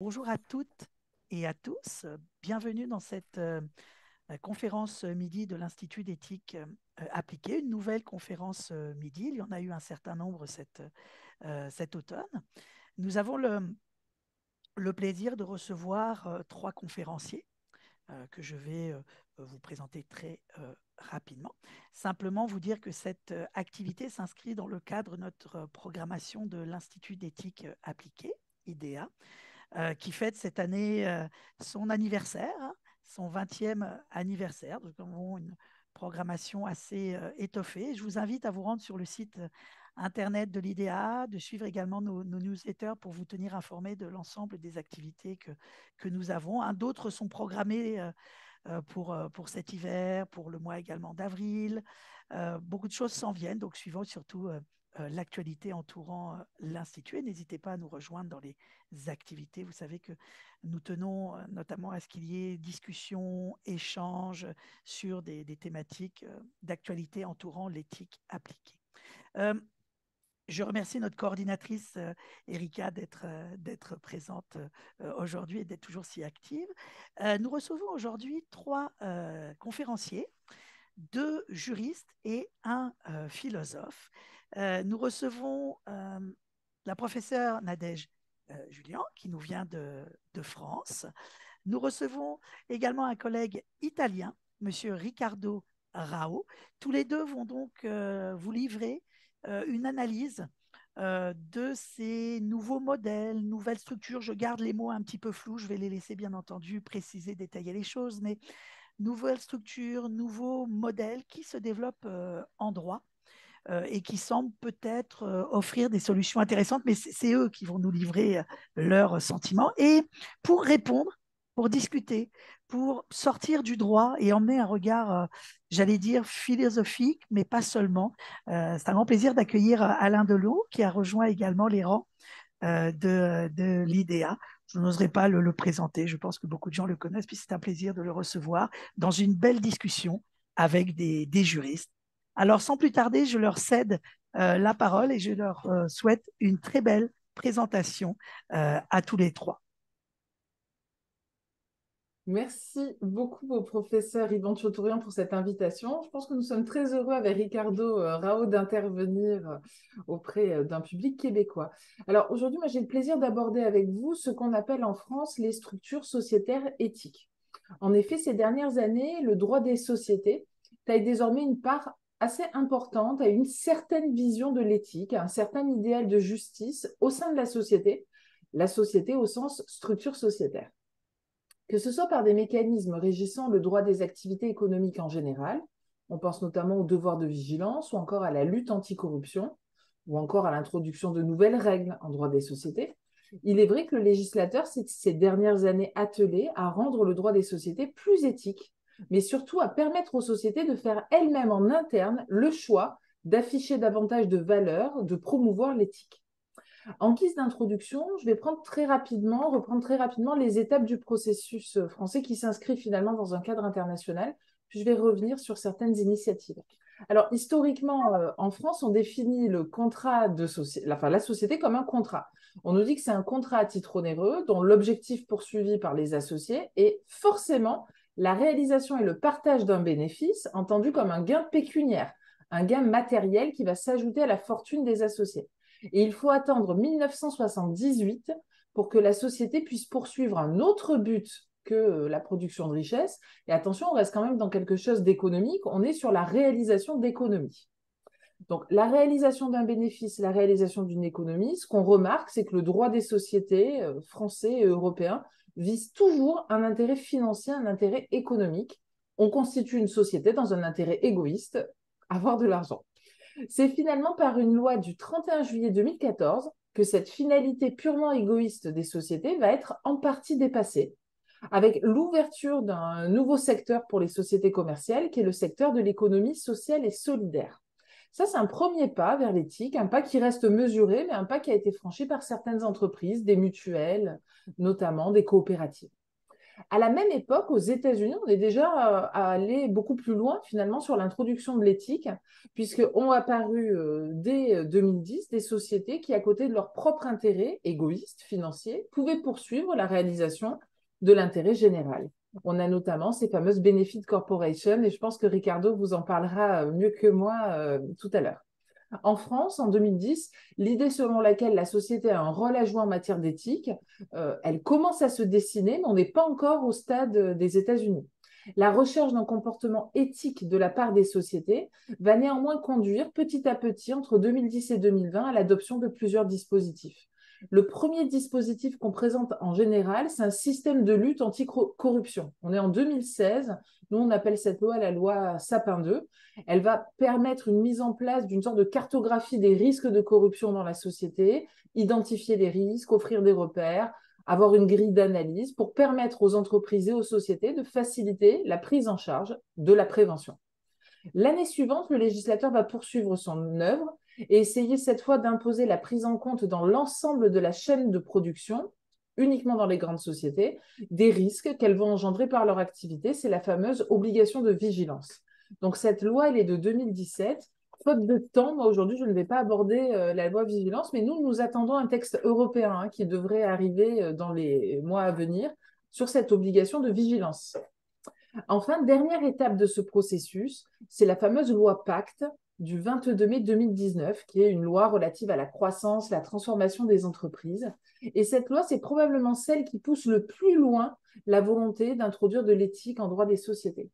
Bonjour à toutes et à tous. Bienvenue dans cette conférence midi de l'Institut d'éthique appliquée, une nouvelle conférence midi. Il y en a eu un certain nombre cet automne. Nous avons le plaisir de recevoir trois conférenciers que je vais vous présenter très rapidement. Simplement vous dire que cette activité s'inscrit dans le cadre de notre programmation de l'Institut d'éthique appliquée, IDEA, qui fête cette année son anniversaire, hein, son 20e anniversaire. Donc, nous avons une programmation assez étoffée. Je vous invite à vous rendre sur le site internet de l'IDEA, de suivre également nos newsletters pour vous tenir informé de l'ensemble des activités que nous avons. Hein. D'autres sont programmées pour cet hiver, pour le mois également d'avril. Beaucoup de choses s'en viennent, donc suivant surtout l'actualité entourant l'Institut. N'hésitez pas à nous rejoindre dans les activités. Vous savez que nous tenons notamment à ce qu'il y ait discussions, échanges sur des thématiques d'actualité entourant l'éthique appliquée. Euh, je remercie notre coordinatrice Erika d'être présente aujourd'hui et d'être toujours si active. Nous recevons aujourd'hui trois conférenciers, deux juristes et un philosophe. Nous recevons la professeure Nadège Julien, qui nous vient de France. Nous recevons également un collègue italien, monsieur Riccardo Rao. Tous les deux vont donc vous livrer une analyse de ces nouveaux modèles, nouvelles structures. Je garde les mots un petit peu flous, je vais les laisser bien entendu préciser, détailler les choses, mais nouvelles structures, nouveaux modèles qui se développent en droit et qui semblent peut-être offrir des solutions intéressantes, mais c'est eux qui vont nous livrer leurs sentiments. Et pour répondre, pour discuter, pour sortir du droit et emmener un regard, j'allais dire, philosophique, mais pas seulement. C'est un grand plaisir d'accueillir Alain Delot, qui a rejoint également les rangs de l'IDEA. Je n'oserais pas le présenter, je pense que beaucoup de gens le connaissent, puis c'est un plaisir de le recevoir dans une belle discussion avec des juristes. Alors, sans plus tarder, je leur cède la parole et je leur souhaite une très belle présentation à tous les trois. Merci beaucoup au professeur Yvan Chautourian pour cette invitation. Je pense que nous sommes très heureux avec Ricardo Rao d'intervenir auprès d'un public québécois. Alors aujourd'hui, moi j'ai le plaisir d'aborder avec vous ce qu'on appelle en France les structures sociétaires éthiques. En effet, ces dernières années, le droit des sociétés a désormais une part assez importante à une certaine vision de l'éthique, à un certain idéal de justice au sein de la société au sens structure sociétaire. Que ce soit par des mécanismes régissant le droit des activités économiques en général, on pense notamment au devoir de vigilance ou encore à la lutte anticorruption, ou encore à l'introduction de nouvelles règles en droit des sociétés, il est vrai que le législateur s'est ces dernières années attelé à rendre le droit des sociétés plus éthique, mais surtout à permettre aux sociétés de faire elles-mêmes en interne le choix d'afficher davantage de valeurs, de promouvoir l'éthique. En guise d'introduction, je vais reprendre très rapidement les étapes du processus français qui s'inscrit finalement dans un cadre international, puis je vais revenir sur certaines initiatives. Alors, historiquement, en France, on définit le contrat de la société comme un contrat. On nous dit que c'est un contrat à titre onéreux dont l'objectif poursuivi par les associés est forcément la réalisation et le partage d'un bénéfice entendu comme un gain pécuniaire, un gain matériel qui va s'ajouter à la fortune des associés. Et il faut attendre 1978 pour que la société puisse poursuivre un autre but que la production de richesse. Et attention, on reste quand même dans quelque chose d'économique, on est sur la réalisation d'économies. Donc la réalisation d'un bénéfice, la réalisation d'une économie, ce qu'on remarque, c'est que le droit des sociétés français et européens vise toujours un intérêt financier, un intérêt économique. On constitue une société dans un intérêt égoïste, avoir de l'argent. C'est finalement par une loi du 31 juillet 2014 que cette finalité purement égoïste des sociétés va être en partie dépassée, avec l'ouverture d'un nouveau secteur pour les sociétés commerciales, qui est le secteur de l'économie sociale et solidaire. Ça, c'est un premier pas vers l'éthique, un pas qui reste mesuré, mais un pas qui a été franchi par certaines entreprises, des mutuelles, notamment des coopératives. À la même époque, aux États-Unis, on est déjà allé beaucoup plus loin finalement sur l'introduction de l'éthique, puisqu'ont apparu dès 2010 des sociétés qui, à côté de leur propre intérêt égoïste, financier, pouvaient poursuivre la réalisation de l'intérêt général. On a notamment ces fameuses Benefit Corporations, et je pense que Ricardo vous en parlera mieux que moi tout à l'heure. En France, en 2010, l'idée selon laquelle la société a un rôle à jouer en matière d'éthique, elle commence à se dessiner, mais on n'est pas encore au stade des États-Unis. La recherche d'un comportement éthique de la part des sociétés va néanmoins conduire petit à petit, entre 2010 et 2020, à l'adoption de plusieurs dispositifs. Le premier dispositif qu'on présente en général, c'est un système de lutte anti-corruption. On est en 2016, nous on appelle cette loi la loi Sapin 2. Elle va permettre une mise en place d'une sorte de cartographie des risques de corruption dans la société, identifier les risques, offrir des repères, avoir une grille d'analyse pour permettre aux entreprises et aux sociétés de faciliter la prise en charge de la prévention. L'année suivante, le législateur va poursuivre son œuvre et essayer cette fois d'imposer la prise en compte dans l'ensemble de la chaîne de production, uniquement dans les grandes sociétés, des risques qu'elles vont engendrer par leur activité. C'est la fameuse obligation de vigilance. Donc cette loi, elle est de 2017. Faute de temps, moi aujourd'hui, je ne vais pas aborder la loi vigilance, mais nous attendons un texte européen qui devrait arriver dans les mois à venir sur cette obligation de vigilance. Enfin, dernière étape de ce processus, c'est la fameuse loi Pacte du 22 mai 2019, qui est une loi relative à la croissance, la transformation des entreprises. Et cette loi, c'est probablement celle qui pousse le plus loin la volonté d'introduire de l'éthique en droit des sociétés.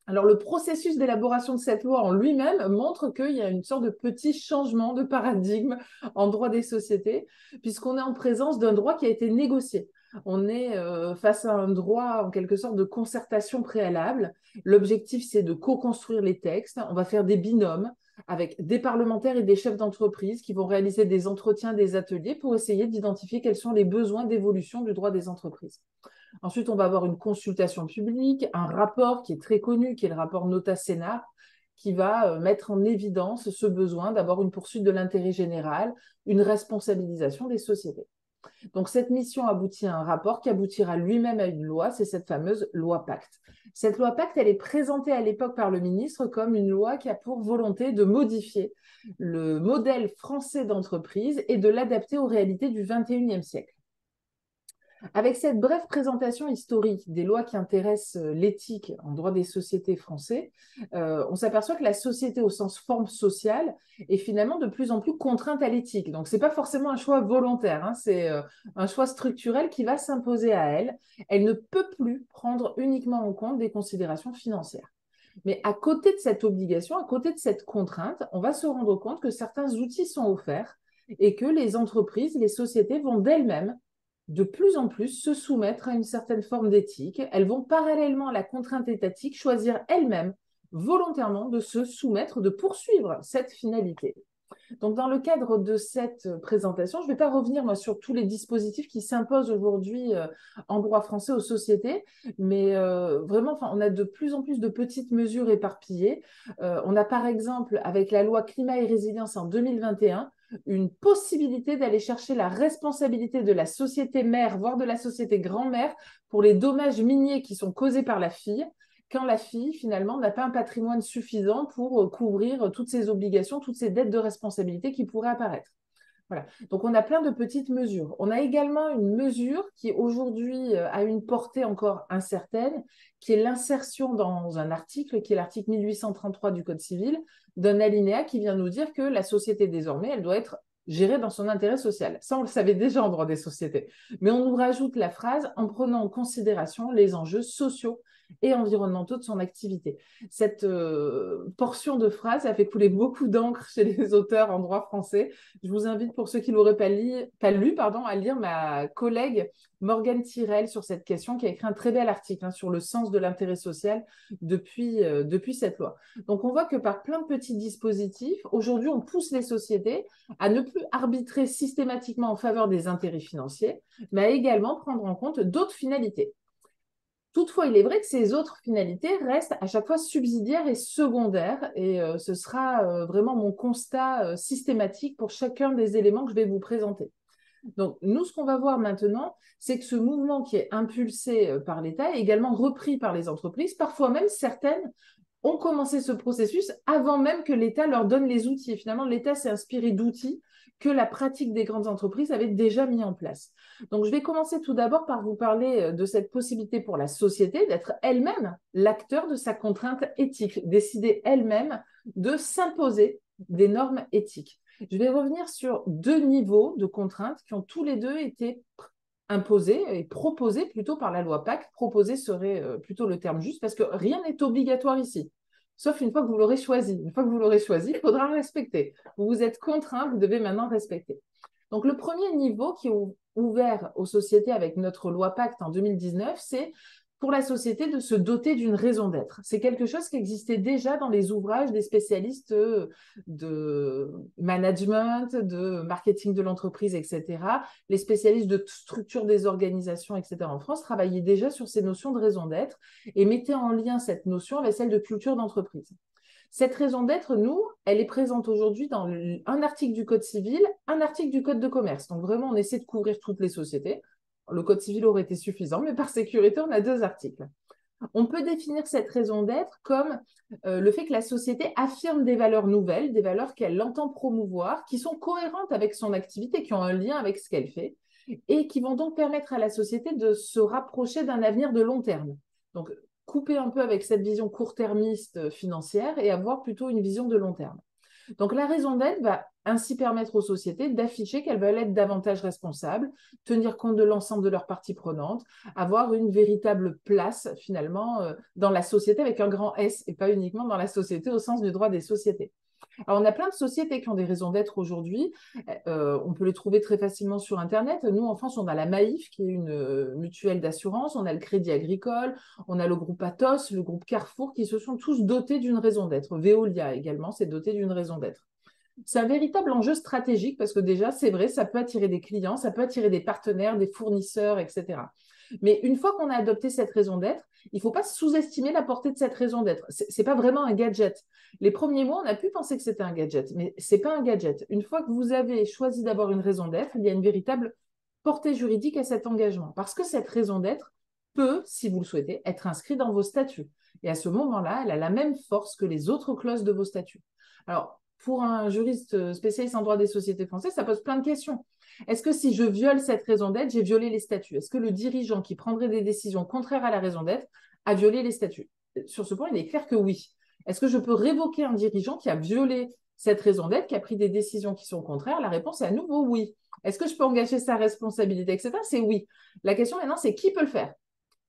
Alors, le processus d'élaboration de cette loi en lui-même montre qu'il y a une sorte de petit changement de paradigme en droit des sociétés, puisqu'on est en présence d'un droit qui a été négocié. On est face à un droit, en quelque sorte, de concertation préalable. L'objectif, c'est de co-construire les textes. On va faire des binômes avec des parlementaires et des chefs d'entreprise qui vont réaliser des entretiens, des ateliers pour essayer d'identifier quels sont les besoins d'évolution du droit des entreprises. Ensuite, on va avoir une consultation publique, un rapport qui est très connu, qui est le rapport Nota-Sénat, qui va mettre en évidence ce besoin d'avoir une poursuite de l'intérêt général, une responsabilisation des sociétés. Donc, cette mission aboutit à un rapport qui aboutira lui-même à une loi, c'est cette fameuse loi Pacte. Cette loi Pacte, elle est présentée à l'époque par le ministre comme une loi qui a pour volonté de modifier le modèle français d'entreprise et de l'adapter aux réalités du XXIe siècle. Avec cette brève présentation historique des lois qui intéressent l'éthique en droit des sociétés français, on s'aperçoit que la société au sens forme sociale est finalement de plus en plus contrainte à l'éthique. Donc, ce n'est pas forcément un choix volontaire, c'est un choix structurel qui va s'imposer à elle. Elle ne peut plus prendre uniquement en compte des considérations financières. Mais à côté de cette obligation, à côté de cette contrainte, on va se rendre compte que certains outils sont offerts et que les entreprises, les sociétés vont d'elles-mêmes de plus en plus se soumettre à une certaine forme d'éthique. Elles vont parallèlement à la contrainte étatique choisir elles-mêmes volontairement de se soumettre, de poursuivre cette finalité. Donc, dans le cadre de cette présentation, je ne vais pas revenir moi, sur tous les dispositifs qui s'imposent aujourd'hui en droit français aux sociétés, mais vraiment, on a de plus en plus de petites mesures éparpillées. On a par exemple, avec la loi Climat et Résilience en 2021, une possibilité d'aller chercher la responsabilité de la société mère, voire de la société grand-mère, pour les dommages miniers qui sont causés par la fille, quand la fille, finalement, n'a pas un patrimoine suffisant pour couvrir toutes ses obligations, toutes ses dettes de responsabilité qui pourraient apparaître. Voilà. Donc, on a plein de petites mesures. On a également une mesure qui, aujourd'hui, a une portée encore incertaine, qui est l'insertion dans un article, qui est l'article 1833 du Code civil, d'un alinéa qui vient nous dire que la société, désormais, elle doit être gérée dans son intérêt social. Ça, on le savait déjà en droit des sociétés. Mais on nous rajoute la phrase en prenant en considération les enjeux sociaux et environnementaux de son activité. Cette portion de phrase a fait couler beaucoup d'encre chez les auteurs en droit français. Je vous invite, pour ceux qui ne l'auraient pas lu, à lire ma collègue Morgane Tirel sur cette question, qui a écrit un très bel article sur le sens de l'intérêt social depuis cette loi. Donc, on voit que par plein de petits dispositifs, aujourd'hui, on pousse les sociétés à ne plus arbitrer systématiquement en faveur des intérêts financiers, mais à également prendre en compte d'autres finalités. Toutefois, il est vrai que ces autres finalités restent à chaque fois subsidiaires et secondaires, et ce sera vraiment mon constat systématique pour chacun des éléments que je vais vous présenter. Donc, nous, ce qu'on va voir maintenant, c'est que ce mouvement qui est impulsé par l'État est également repris par les entreprises. Parfois même, certaines ont commencé ce processus avant même que l'État leur donne les outils. Et finalement, l'État s'est inspiré d'outils que la pratique des grandes entreprises avait déjà mis en place. Donc, je vais commencer tout d'abord par vous parler de cette possibilité pour la société d'être elle-même l'acteur de sa contrainte éthique, décider elle-même de s'imposer des normes éthiques. Je vais revenir sur 2 niveaux de contraintes qui ont tous les deux été imposés et proposés plutôt par la loi Pacte. Proposer serait plutôt le terme juste parce que rien n'est obligatoire ici. Sauf une fois que vous l'aurez choisi. Une fois que vous l'aurez choisi, il faudra respecter. Vous vous êtes contraint, vous devez maintenant respecter. Donc, le premier niveau qui est ouvert aux sociétés avec notre loi Pacte en 2019, c'est pour la société de se doter d'une raison d'être. C'est quelque chose qui existait déjà dans les ouvrages des spécialistes de management, de marketing de l'entreprise, etc. Les spécialistes de structure des organisations, etc. en France travaillaient déjà sur ces notions de raison d'être et mettaient en lien cette notion avec celle de culture d'entreprise. Cette raison d'être, nous, elle est présente aujourd'hui dans un article du Code civil, un article du Code de commerce. Donc vraiment, on essaie de couvrir toutes les sociétés. Le Code civil aurait été suffisant, mais par sécurité, on a 2 articles. On peut définir cette raison d'être comme le fait que la société affirme des valeurs nouvelles, des valeurs qu'elle entend promouvoir, qui sont cohérentes avec son activité, qui ont un lien avec ce qu'elle fait, et qui vont donc permettre à la société de se rapprocher d'un avenir de long terme. Donc, couper un peu avec cette vision court-termiste financière et avoir plutôt une vision de long terme. Donc, la raison d'être va ainsi permettre aux sociétés d'afficher qu'elles veulent être davantage responsables, tenir compte de l'ensemble de leurs parties prenantes, avoir une véritable place finalement dans la société avec un grand S et pas uniquement dans la société au sens du droit des sociétés. Alors, on a plein de sociétés qui ont des raisons d'être aujourd'hui. On peut les trouver très facilement sur Internet. Nous, en France, on a la Maïf, qui est une mutuelle d'assurance. On a le Crédit Agricole. On a le groupe Atos, le groupe Carrefour, qui se sont tous dotés d'une raison d'être. Veolia également s'est doté d'une raison d'être. C'est un véritable enjeu stratégique parce que déjà, c'est vrai, ça peut attirer des clients, ça peut attirer des partenaires, des fournisseurs, etc. Mais une fois qu'on a adopté cette raison d'être, il ne faut pas sous-estimer la portée de cette raison d'être. Ce n'est pas vraiment un gadget. Les premiers mois, on a pu penser que c'était un gadget, mais ce n'est pas un gadget. Une fois que vous avez choisi d'avoir une raison d'être, il y a une véritable portée juridique à cet engagement. Parce que cette raison d'être peut, si vous le souhaitez, être inscrite dans vos statuts. Et à ce moment-là, elle a la même force que les autres clauses de vos statuts. Alors, pour un juriste spécialiste en droit des sociétés françaises, ça pose plein de questions. Est-ce que si je viole cette raison d'être, j'ai violé les statuts? Est-ce que le dirigeant qui prendrait des décisions contraires à la raison d'être a violé les statuts? Sur ce point, il est clair que oui. Est-ce que je peux révoquer un dirigeant qui a violé cette raison d'être, qui a pris des décisions qui sont contraires? La réponse est à nouveau oui. Est-ce que je peux engager sa responsabilité, etc.? C'est oui. La question maintenant, c'est qui peut le faire?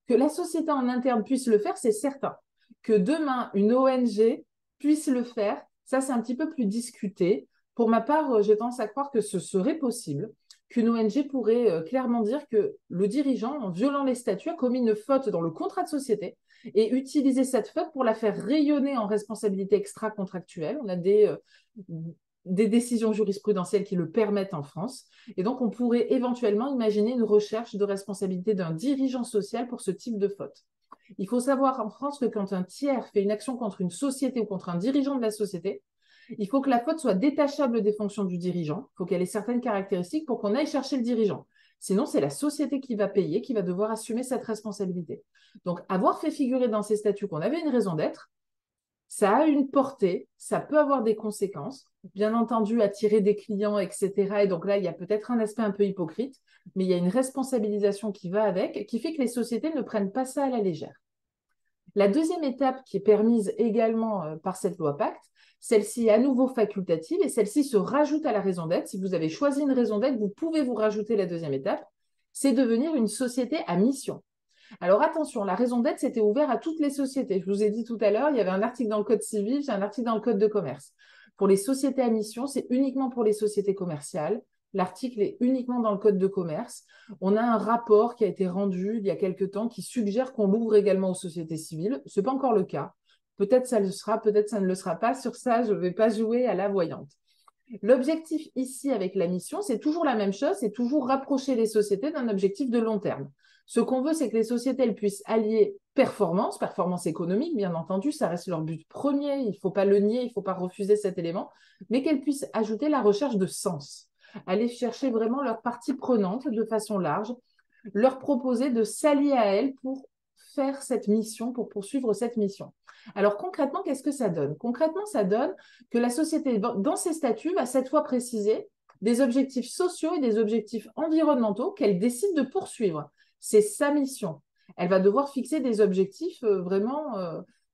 Que la société en interne puisse le faire, c'est certain. Que demain, une ONG puisse le faire, ça, c'est un petit peu plus discuté. Pour ma part, j'ai tendance à croire que ce serait possible, qu'une ONG pourrait clairement dire que le dirigeant, en violant les statuts, a commis une faute dans le contrat de société et utiliser cette faute pour la faire rayonner en responsabilité extra-contractuelle. On a des décisions jurisprudentielles qui le permettent en France. Et donc, on pourrait éventuellement imaginer une recherche de responsabilité d'un dirigeant social pour ce type de faute. Il faut savoir en France que quand un tiers fait une action contre une société ou contre un dirigeant de la société, il faut que la faute soit détachable des fonctions du dirigeant. Il faut qu'elle ait certaines caractéristiques pour qu'on aille chercher le dirigeant. Sinon, c'est la société qui va payer, qui va devoir assumer cette responsabilité. Donc, avoir fait figurer dans ces statuts qu'on avait une raison d'être, ça a une portée, ça peut avoir des conséquences. Bien entendu, attirer des clients, etc. Et donc là, il y a peut-être un aspect un peu hypocrite, mais il y a une responsabilisation qui va avec, qui fait que les sociétés ne prennent pas ça à la légère. La deuxième étape qui est permise également par cette loi Pacte, celle-ci est à nouveau facultative et celle-ci se rajoute à la raison d'être. Si vous avez choisi une raison d'être, vous pouvez vous rajouter la deuxième étape, c'est devenir une société à mission. Alors attention, la raison d'être, c'était ouvert à toutes les sociétés. Je vous ai dit tout à l'heure, il y avait un article dans le Code civil, j'ai un article dans le Code de commerce. Pour les sociétés à mission, c'est uniquement pour les sociétés commerciales. L'article est uniquement dans le Code de commerce. On a un rapport qui a été rendu il y a quelque temps qui suggère qu'on l'ouvre également aux sociétés civiles. Ce n'est pas encore le cas. Peut-être ça le sera, peut-être ça ne le sera pas. Sur ça, je ne vais pas jouer à la voyante. L'objectif ici avec la mission, c'est toujours la même chose, c'est toujours rapprocher les sociétés d'un objectif de long terme. Ce qu'on veut, c'est que les sociétés elles puissent allier performance économique, bien entendu, ça reste leur but premier, il ne faut pas le nier, il ne faut pas refuser cet élément, mais qu'elles puissent ajouter la recherche de sens. aller chercher vraiment leurs parties prenantes de façon large, leur proposer de s'allier à elles pour faire cette mission, pour poursuivre cette mission. Alors concrètement, qu'est-ce que ça donne? Concrètement, ça donne que la société, dans ses statuts, va cette fois préciser des objectifs sociaux et des objectifs environnementaux qu'elle décide de poursuivre. C'est sa mission. Elle va devoir fixer des objectifs vraiment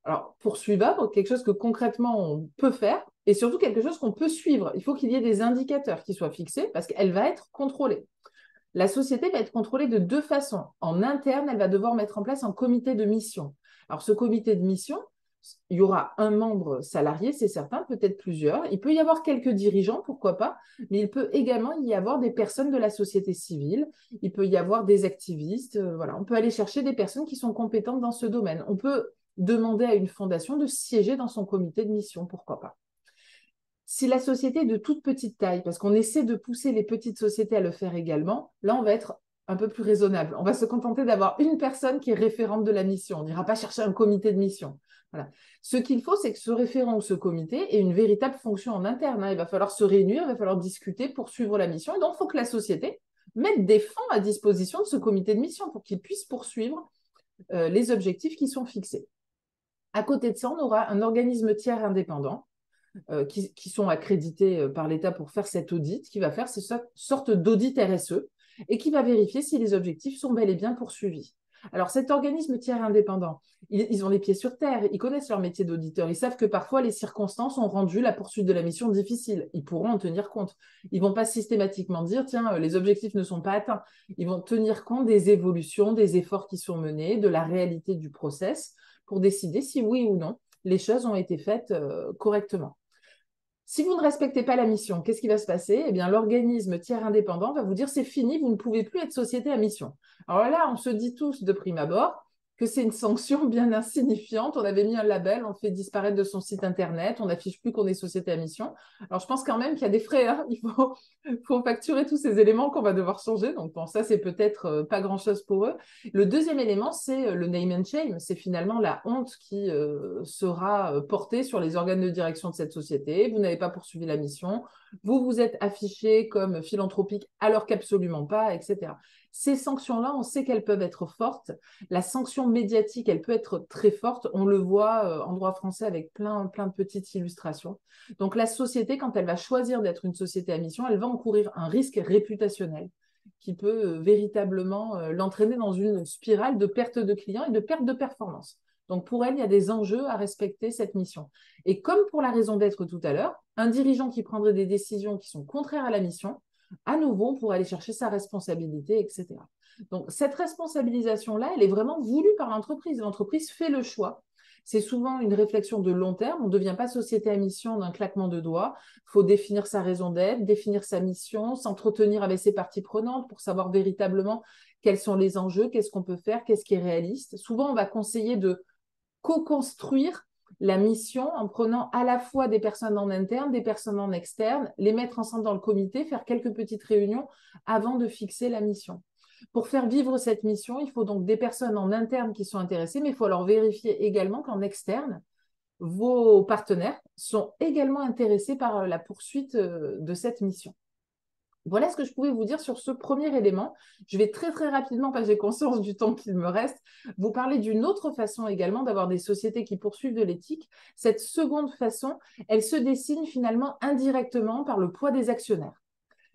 alors, poursuivable, quelque chose que concrètement on peut faire, et surtout quelque chose qu'on peut suivre. Il faut qu'il y ait des indicateurs qui soient fixés parce qu'elle va être contrôlée. La société va être contrôlée de deux façons. En interne, elle va devoir mettre en place un comité de mission. Alors, ce comité de mission, il y aura un membre salarié, c'est certain, peut-être plusieurs. Il peut y avoir quelques dirigeants, pourquoi pas, mais il peut également y avoir des personnes de la société civile, il peut y avoir des activistes, voilà. On peut aller chercher des personnes qui sont compétentes dans ce domaine. On peut demander à une fondation de siéger dans son comité de mission, pourquoi pas. Si la société est de toute petite taille, parce qu'on essaie de pousser les petites sociétés à le faire également, là, on va être un peu plus raisonnable. On va se contenter d'avoir une personne qui est référente de la mission. On n'ira pas chercher un comité de mission. Voilà. Ce qu'il faut, c'est que ce référent ou ce comité ait une véritable fonction en interne. Il va falloir se réunir, il va falloir discuter pour suivre la mission. Et donc, il faut que la société mette des fonds à disposition de ce comité de mission pour qu'il puisse poursuivre les objectifs qui sont fixés. À côté de ça, on aura un organisme tiers indépendant qui sont accrédités par l'État pour faire cet audit, qui va faire cette sorte d'audit RSE et qui va vérifier si les objectifs sont bel et bien poursuivis. Alors, cet organisme tiers indépendant, ils ont les pieds sur terre, ils connaissent leur métier d'auditeur, ils savent que parfois les circonstances ont rendu la poursuite de la mission difficile. Ils pourront en tenir compte. Ils ne vont pas systématiquement dire, tiens, les objectifs ne sont pas atteints. Ils vont tenir compte des évolutions, des efforts qui sont menés, de la réalité du process pour décider si oui ou non les choses ont été faites correctement. Si vous ne respectez pas la mission, qu'est-ce qui va se passer? Eh bien, l'organisme tiers indépendant va vous dire c'est fini, vous ne pouvez plus être société à mission. Alors là, on se dit tous de prime abord que c'est une sanction bien insignifiante. On avait mis un label, on le fait disparaître de son site internet, on n'affiche plus qu'on est société à mission. Alors, je pense quand même qu'il y a des frais. Hein. Faut facturer tous ces éléments qu'on va devoir changer. Donc, bon, ça, c'est peut-être pas grand-chose pour eux. Le deuxième élément, c'est le name and shame. C'est finalement la honte qui sera portée sur les organes de direction de cette société. Vous n'avez pas poursuivi la mission. Vous vous êtes affiché comme philanthropique alors qu'absolument pas, etc. Ces sanctions-là, on sait qu'elles peuvent être fortes. La sanction médiatique, elle peut être très forte. On le voit en droit français avec plein de petites illustrations. Donc, la société, quand elle va choisir d'être une société à mission, elle va encourir un risque réputationnel qui peut véritablement l'entraîner dans une spirale de perte de clients et de perte de performance. Donc, pour elle, il y a des enjeux à respecter cette mission. Et comme pour la raison d'être tout à l'heure, un dirigeant qui prendrait des décisions qui sont contraires à la mission, à nouveau, on pourrait aller chercher sa responsabilité, etc. Donc, cette responsabilisation-là, elle est vraiment voulue par l'entreprise. L'entreprise fait le choix. C'est souvent une réflexion de long terme. On ne devient pas société à mission d'un claquement de doigts. Il faut définir sa raison d'être, définir sa mission, s'entretenir avec ses parties prenantes pour savoir véritablement quels sont les enjeux, qu'est-ce qu'on peut faire, qu'est-ce qui est réaliste. Souvent, on va conseiller de co-construire la mission en prenant à la fois des personnes en interne, des personnes en externe, les mettre ensemble dans le comité, faire quelques petites réunions avant de fixer la mission. Pour faire vivre cette mission, il faut donc des personnes en interne qui sont intéressées, mais il faut alors vérifier également qu'en externe, vos partenaires sont également intéressés par la poursuite de cette mission. Voilà ce que je pouvais vous dire sur ce premier élément. Je vais très rapidement, parce que j'ai conscience du temps qu'il me reste, vous parler d'une autre façon également d'avoir des sociétés qui poursuivent de l'éthique. Cette seconde façon, elle se dessine finalement indirectement par le poids des actionnaires.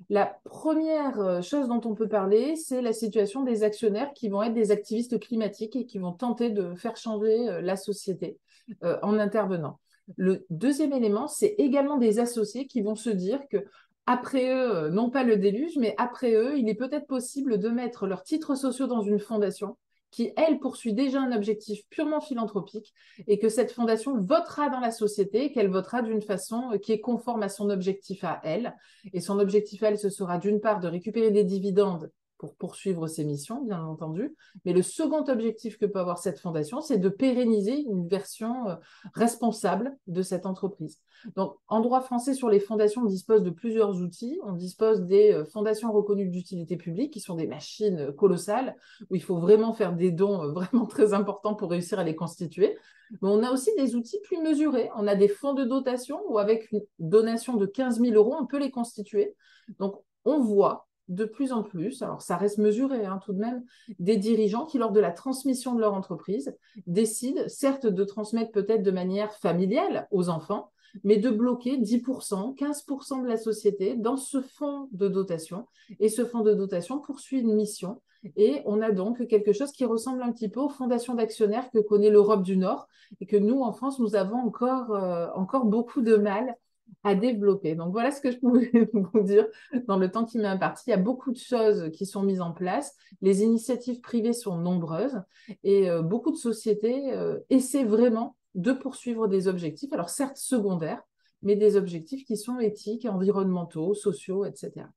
La première chose dont on peut parler, c'est la situation des actionnaires qui vont être des activistes climatiques et qui vont tenter de faire changer la société en intervenant. Le deuxième élément, c'est également des associés qui vont se dire que après eux, non pas le déluge, mais après eux, il est peut-être possible de mettre leurs titres sociaux dans une fondation qui, elle, poursuit déjà un objectif purement philanthropique et que cette fondation votera dans la société, qu'elle votera d'une façon qui est conforme à son objectif à elle. Et son objectif à elle, ce sera d'une part de récupérer des dividendes pour poursuivre ses missions, bien entendu. Mais le second objectif que peut avoir cette fondation, c'est de pérenniser une version responsable de cette entreprise. Donc, en droit français, sur les fondations, on dispose de plusieurs outils. On dispose des fondations reconnues d'utilité publique, qui sont des machines colossales, où il faut vraiment faire des dons vraiment très importants pour réussir à les constituer. Mais on a aussi des outils plus mesurés. On a des fonds de dotation où, avec une donation de 15 000 euros, on peut les constituer. Donc, on voit de plus en plus, alors ça reste mesuré hein, tout de même, des dirigeants qui, lors de la transmission de leur entreprise, décident certes de transmettre peut-être de manière familiale aux enfants, mais de bloquer 10%, 15% de la société dans ce fonds de dotation. Et ce fonds de dotation poursuit une mission. Et on a donc quelque chose qui ressemble un petit peu aux fondations d'actionnaires que connaît l'Europe du Nord et que nous, en France, nous avons encore beaucoup de mal à développer. Donc voilà ce que je pouvais vous dire dans le temps qui m'est imparti. Il y a beaucoup de choses qui sont mises en place. Les initiatives privées sont nombreuses et beaucoup de sociétés essaient vraiment de poursuivre des objectifs, alors certes secondaires, mais des objectifs qui sont éthiques, environnementaux, sociaux, etc.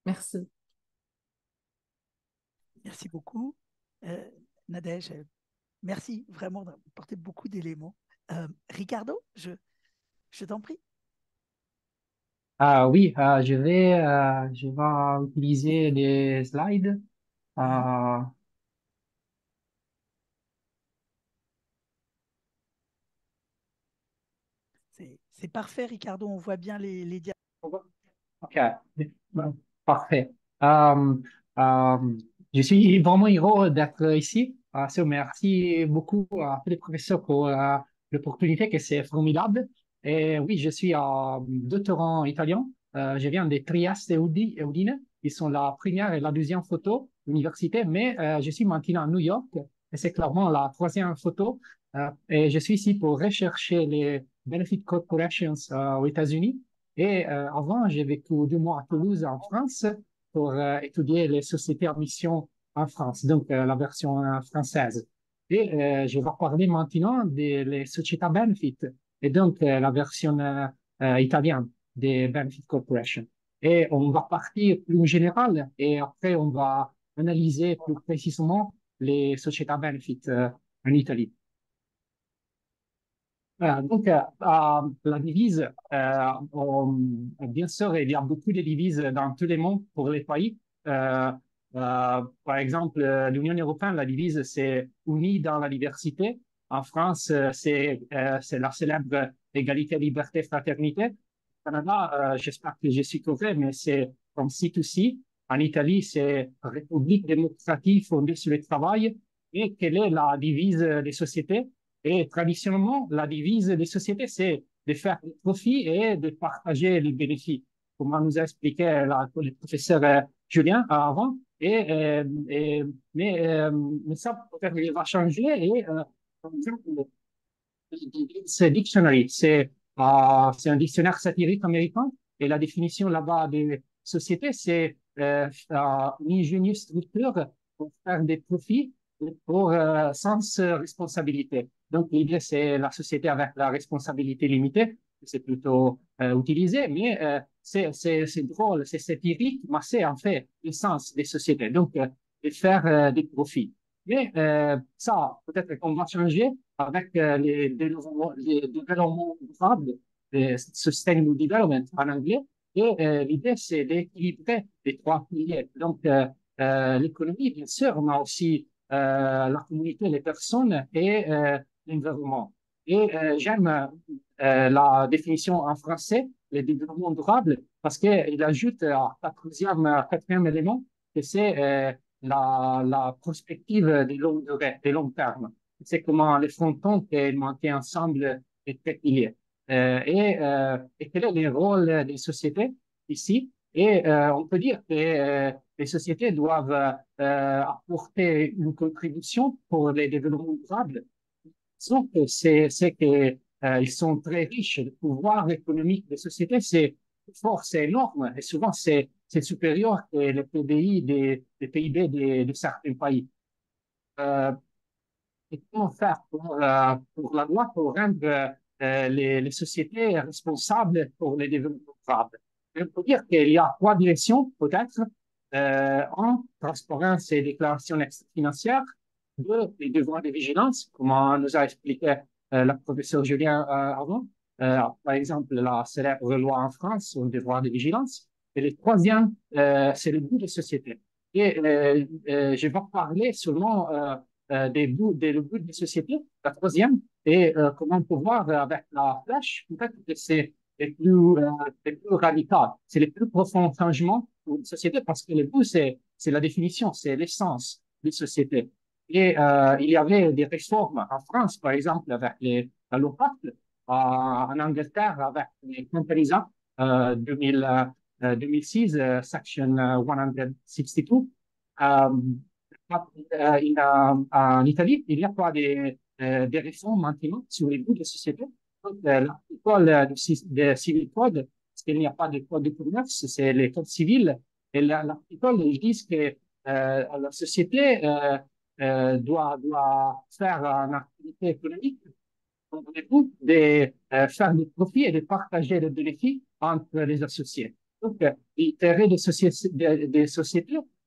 Merci. Merci beaucoup, euh, Nadège. Merci vraiment d'apporter beaucoup d'éléments. Ricardo, je t'en prie. Oui, je vais utiliser des slides. Mhm. Euh, C'est parfait, Ricardo. On voit bien les diapositives. OK, bon, parfait. Euh, euh, je suis vraiment heureux d'être ici. Merci beaucoup à tous les professeurs pour l'opportunité, que c'est formidable. Et oui, je suis doctorant italien. Je viens de Trieste et Udine. Ils sont la première et la deuxième photo de l'université, mais je suis maintenant à New York et c'est clairement la troisième photo. Et je suis ici pour rechercher les benefit corporations aux États-Unis. Et avant, j'ai vécu 2 mois à Toulouse, en France, pour étudier les sociétés à mission en France, donc la version française. Et je vais parler maintenant des sociétés benefit, et donc la version italienne des Benefit Corporation. Et on va partir plus général, et après on va analyser plus précisément les sociétés benefit en Italie. La devise, bien sûr, il y a beaucoup de devises dans tous les mondes pour les pays. Par exemple, l'Union européenne, la devise, c'est unis dans la diversité. En France, c'est la célèbre égalité, liberté, fraternité. Au Canada, j'espère que je suis correct, mais c'est comme C2C. En Italie, c'est République démocratique fondée sur le travail. Et quelle est la devise des sociétés? Et traditionnellement, la devise des sociétés, c'est de faire des profits et de partager les bénéfices, comme nous a expliqué le professeur Julien avant. Mais ça, peut-être, il va changer. Et, par exemple, c'est dictionary, c'est un dictionnaire satirique américain. Et la définition là-bas de société, c'est une ingénieuse structure pour faire des profits pour sans responsabilité. Donc, l'idée, c'est la société avec la responsabilité limitée. C'est plutôt utilisé, mais c'est drôle, c'est satirique, mais c'est en fait l'essence des sociétés. Donc, de faire des profits. Mais ça, peut-être qu'on va changer avec les développements durables, les Sustainable Development en anglais. Et l'idée, c'est d'équilibrer les trois piliers. Donc, l'économie, bien sûr, mais aussi la communauté, les personnes et l'environnement. Et j'aime la définition en français, les développements durables, parce qu'il ajoute quatrième élément, que c'est la prospective des longues durées, des longs termes. C'est comment les frontons et monter ensemble est très piliers. Et quel est le rôle des sociétés ici? Et on peut dire que les sociétés doivent apporter une contribution pour les développements durables. Sauf que c'est que ils sont très riches. Le pouvoir économique des sociétés, c'est fort, c'est énorme. Et souvent, c'est supérieur que le PDI des PIB de certains pays. Euh, et comment faire pour la loi pour rendre les sociétés responsables pour les développements durables? On peut dire qu'il y a trois directions, peut-être. Un, transparence et déclaration financière. Deux, les devoirs de vigilance, comme nous a expliqué la professeure Julien avant. Par exemple, la célèbre loi en France sur le devoir de vigilance. Et le troisième, c'est le but de société. Et je vais parler seulement le but de société. La troisième, et comment pouvoir, avec la flèche, peut-être que c'est les plus radicales. C'est les plus profonds changements pour une société parce que le but, c'est la définition, c'est l'essence d'une société. Et il y avait des réformes en France, par exemple, avec la loi Pacte, en Angleterre, avec les comparisons 2006, Section 162. Euh, en Italie, il n'y a pas des réformes maintenant sur les bouts de société. Donc, l'article de civil code, parce qu'il n'y a pas de code de commerce, c'est les codes civils. Et l'article, ils disent que la société doit faire une activité économique dans le but de faire des profits et de partager les bénéfices entre les associés. Donc, l'intérêt des sociétés,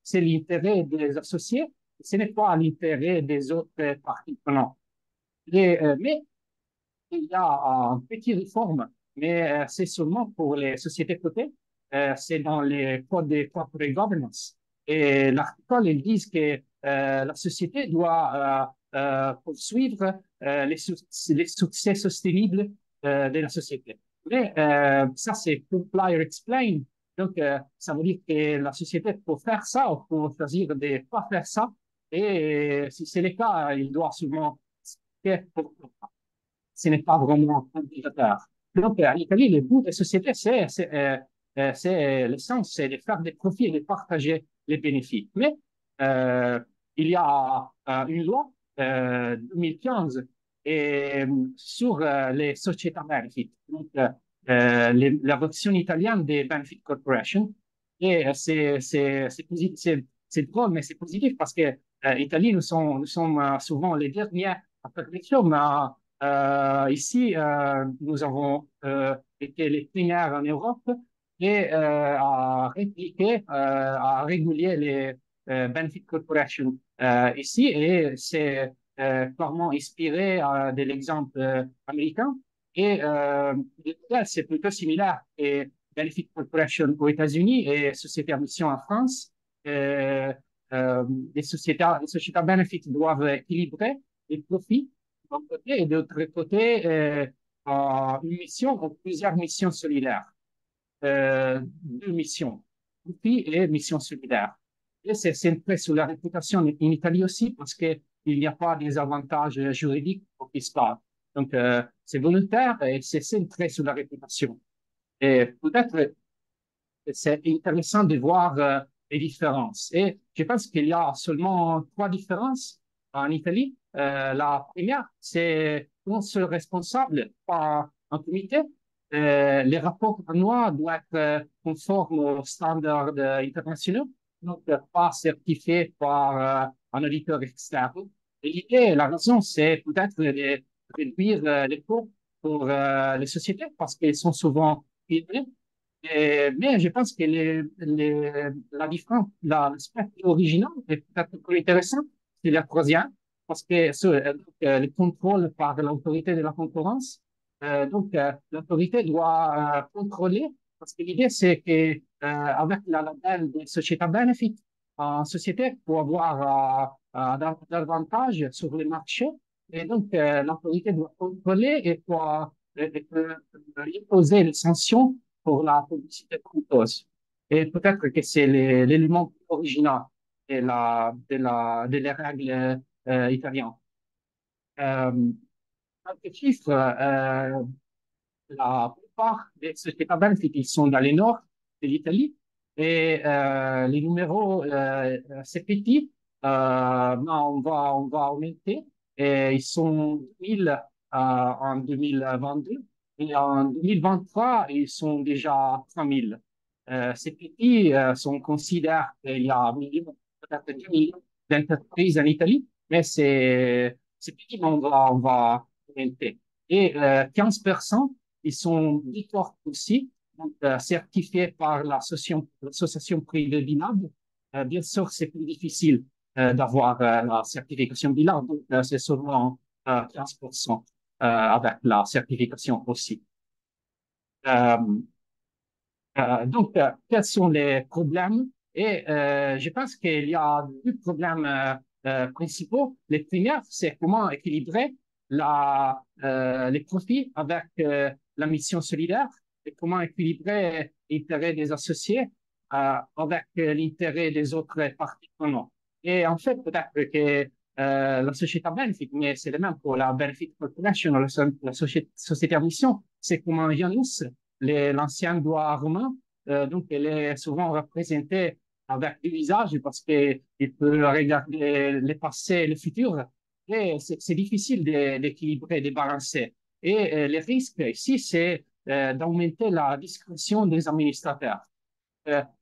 c'est l'intérêt des associés, ce n'est pas l'intérêt des autres parties prenantes. Mais il y a une petite réforme, mais c'est seulement pour les sociétés cotées. C'est dans les codes de corporate governance. Et l'article, ils disent que la société doit poursuivre les succès sostenibles de la société. Mais ça, c'est comply or explain. Donc, ça veut dire que la société peut faire ça ou peut choisir de ne pas faire ça. Et si c'est le cas, il doit sûrement expliquer pourquoi ce n'est pas vraiment obligatoire. Donc, en Italie, le but des sociétés, c'est l'essence, c'est de faire des profits et de partager les bénéfices. Mais il y a une loi 2015 et, sur les sociétés benefit, donc la version italienne des Benefit Corporation. Et c'est drôle, mais c'est positif parce que Italie, nous sommes souvent les derniers à faire des choses, mais ici, nous avons été les premiers en Europe et à répliquer, à réguler les Benefit Corporation ici. Et c'est clairement inspiré de l'exemple américain. Et c'est plutôt similaire. Et Benefit Corporation aux États-Unis et Société à mission en France. Euh, les sociétés benefit doivent équilibrer les profits d'un côté et de l'autre côté, une mission ou plusieurs missions solidaires. Deux missions, profit et mission solidaire. Et c'est un trait sur la réputation en Italie aussi parce qu'il n'y a pas des avantages juridiques ou fiscaux. Donc, c'est volontaire et c'est un trait sur la réputation. Et peut-être c'est intéressant de voir les différences. Et je pense qu'il y a seulement trois différences en Italie. La première, c'est qu'on se responsable par un comité. Les rapports annuels doivent être conformes aux standards internationaux, donc pas certifiés par un auditeur externe. Et l'idée, la raison, c'est peut-être de réduire les coûts pour les sociétés parce qu'elles sont souvent privées mais je pense que la différence, l'aspect original est peut-être plus intéressant, c'est la troisième, parce que le contrôle par l'autorité de la concurrence, l'autorité doit contrôler, parce que l'idée c'est que avec la label des sociétés benefit, en société pour avoir davantage sur le marché, et donc l'autorité doit contrôler et peut imposer les sanctions pour la publicité trompeuse. Et peut-être que c'est l'élément original des règles italiennes. Quelques chiffres, la plupart des sociétés benefit, ils sont dans le nord de l'Italie et les numéros, c'est petit, mais on va augmenter et ils sont 1000 en 2022 et en 2023, ils sont déjà 3000. Ces petits, on considère qu'il y a peut-être 2 millions d'entreprises en Italie, mais c'est petit, mais on va augmenter. Et 15%, ils sont bicorp aussi, donc certifiés par l'association privée BILAB. Bien sûr, c'est plus difficile d'avoir la certification BILAB, donc c'est seulement 15% avec la certification aussi. Euh, quels sont les problèmes? Et je pense qu'il y a deux problèmes principaux. Les premiers, c'est comment équilibrer les profits avec la mission solidaire. et comment équilibrer l'intérêt des associés avec l'intérêt des autres parties prenantes. Et en fait, peut-être que la société à benefit, mais c'est le même pour la Benefit Corporation, la société à mission, c'est comment Janus, l'ancien droit romain, donc elle est souvent représentée avec du visage parce qu'il peut regarder le passé et le futur. Et c'est difficile d'équilibrer, de balancer. Et le risque ici, c'est d'augmenter la discrétion des administrateurs.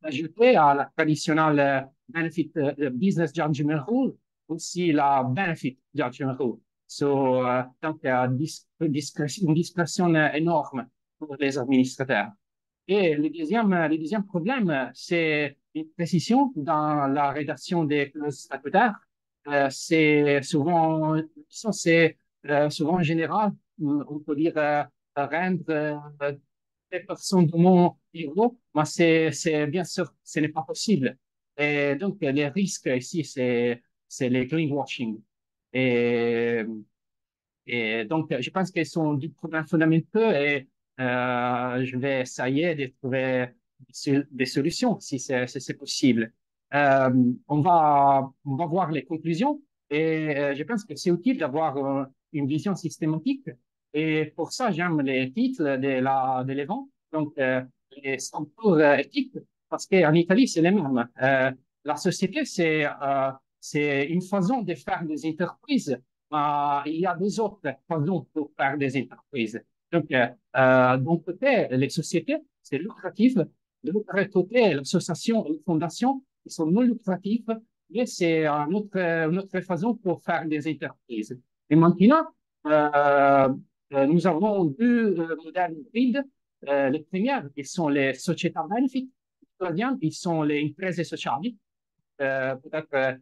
Ajouter à la traditionnelle Benefit Business Judgment Rule aussi la Benefit Judgment Rule. Donc, une discrétion énorme pour les administrateurs. Et le deuxième problème, c'est une précision dans la rédaction des clauses statutaires. C'est souvent général, on peut dire rendre des personnes de mon niveau, mais bien sûr, ce n'est pas possible. Et donc, les risques ici, c'est les greenwashing. Et, et donc, je pense qu'ils sont du problème fondamental et je vais essayer de trouver des solutions si c'est possible. Euh, on va voir les conclusions et je pense que c'est utile d'avoir une vision systématique. Et pour ça, j'aime les titres de l'événement, donc les structures éthiques, parce qu'en Italie, c'est les mêmes. La société, c'est une façon de faire des entreprises. Il y a des autres façons pour faire des entreprises. Donc, d'un côté, les sociétés, c'est lucratif. De l'autre côté, l'association et les fondations, ils sont non lucratifs, mais c'est une autre façon pour faire des entreprises. Et maintenant, euh, nous avons deux modèles hybrides. Les premières, ils sont les sociétés à benefit. Les deuxièmes, ils sont les imprese sociali. Peut-être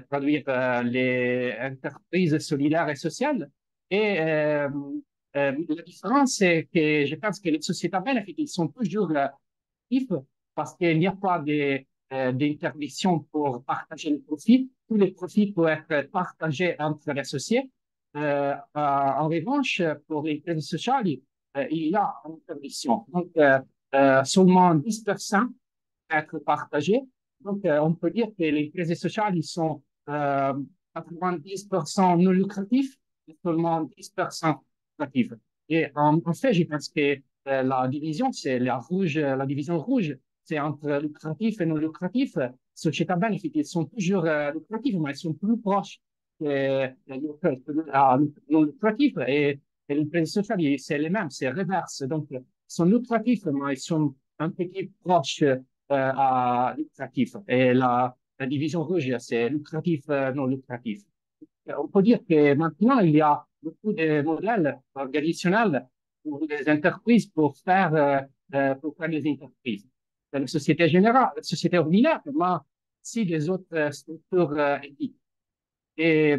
traduire les entreprises solidaires et sociales. Et la différence, c'est que je pense que les sociétés à benefit, ils sont toujours actifs parce qu'il n'y a pas d'interdiction pour partager les profits. Tous les profits peuvent être partagés entre les associés. En revanche, pour les entreprises sociales, il y a une interdiction. Donc, seulement 10% être partagés. Donc, on peut dire que les crédits sociaux, ils sont 90% non lucratifs et seulement 10% lucratifs. Et en fait, je pense que la division, c'est la division rouge, c'est entre lucratif et non lucratif. Société benefit, ils sont toujours lucratifs, mais ils sont plus proches non lucratifs. Et les crédits sociaux, c'est les mêmes, c'est reverse. Donc, ils sont lucratifs, mais ils sont un petit proche à lucratif. Et la division rouge, c'est lucratif, non lucratif. On peut dire que maintenant, il y a beaucoup de modèles organisationnels pour les entreprises pour faire des entreprises. La société générale, la société ordinaire, mais aussi des autres structures éthiques. Et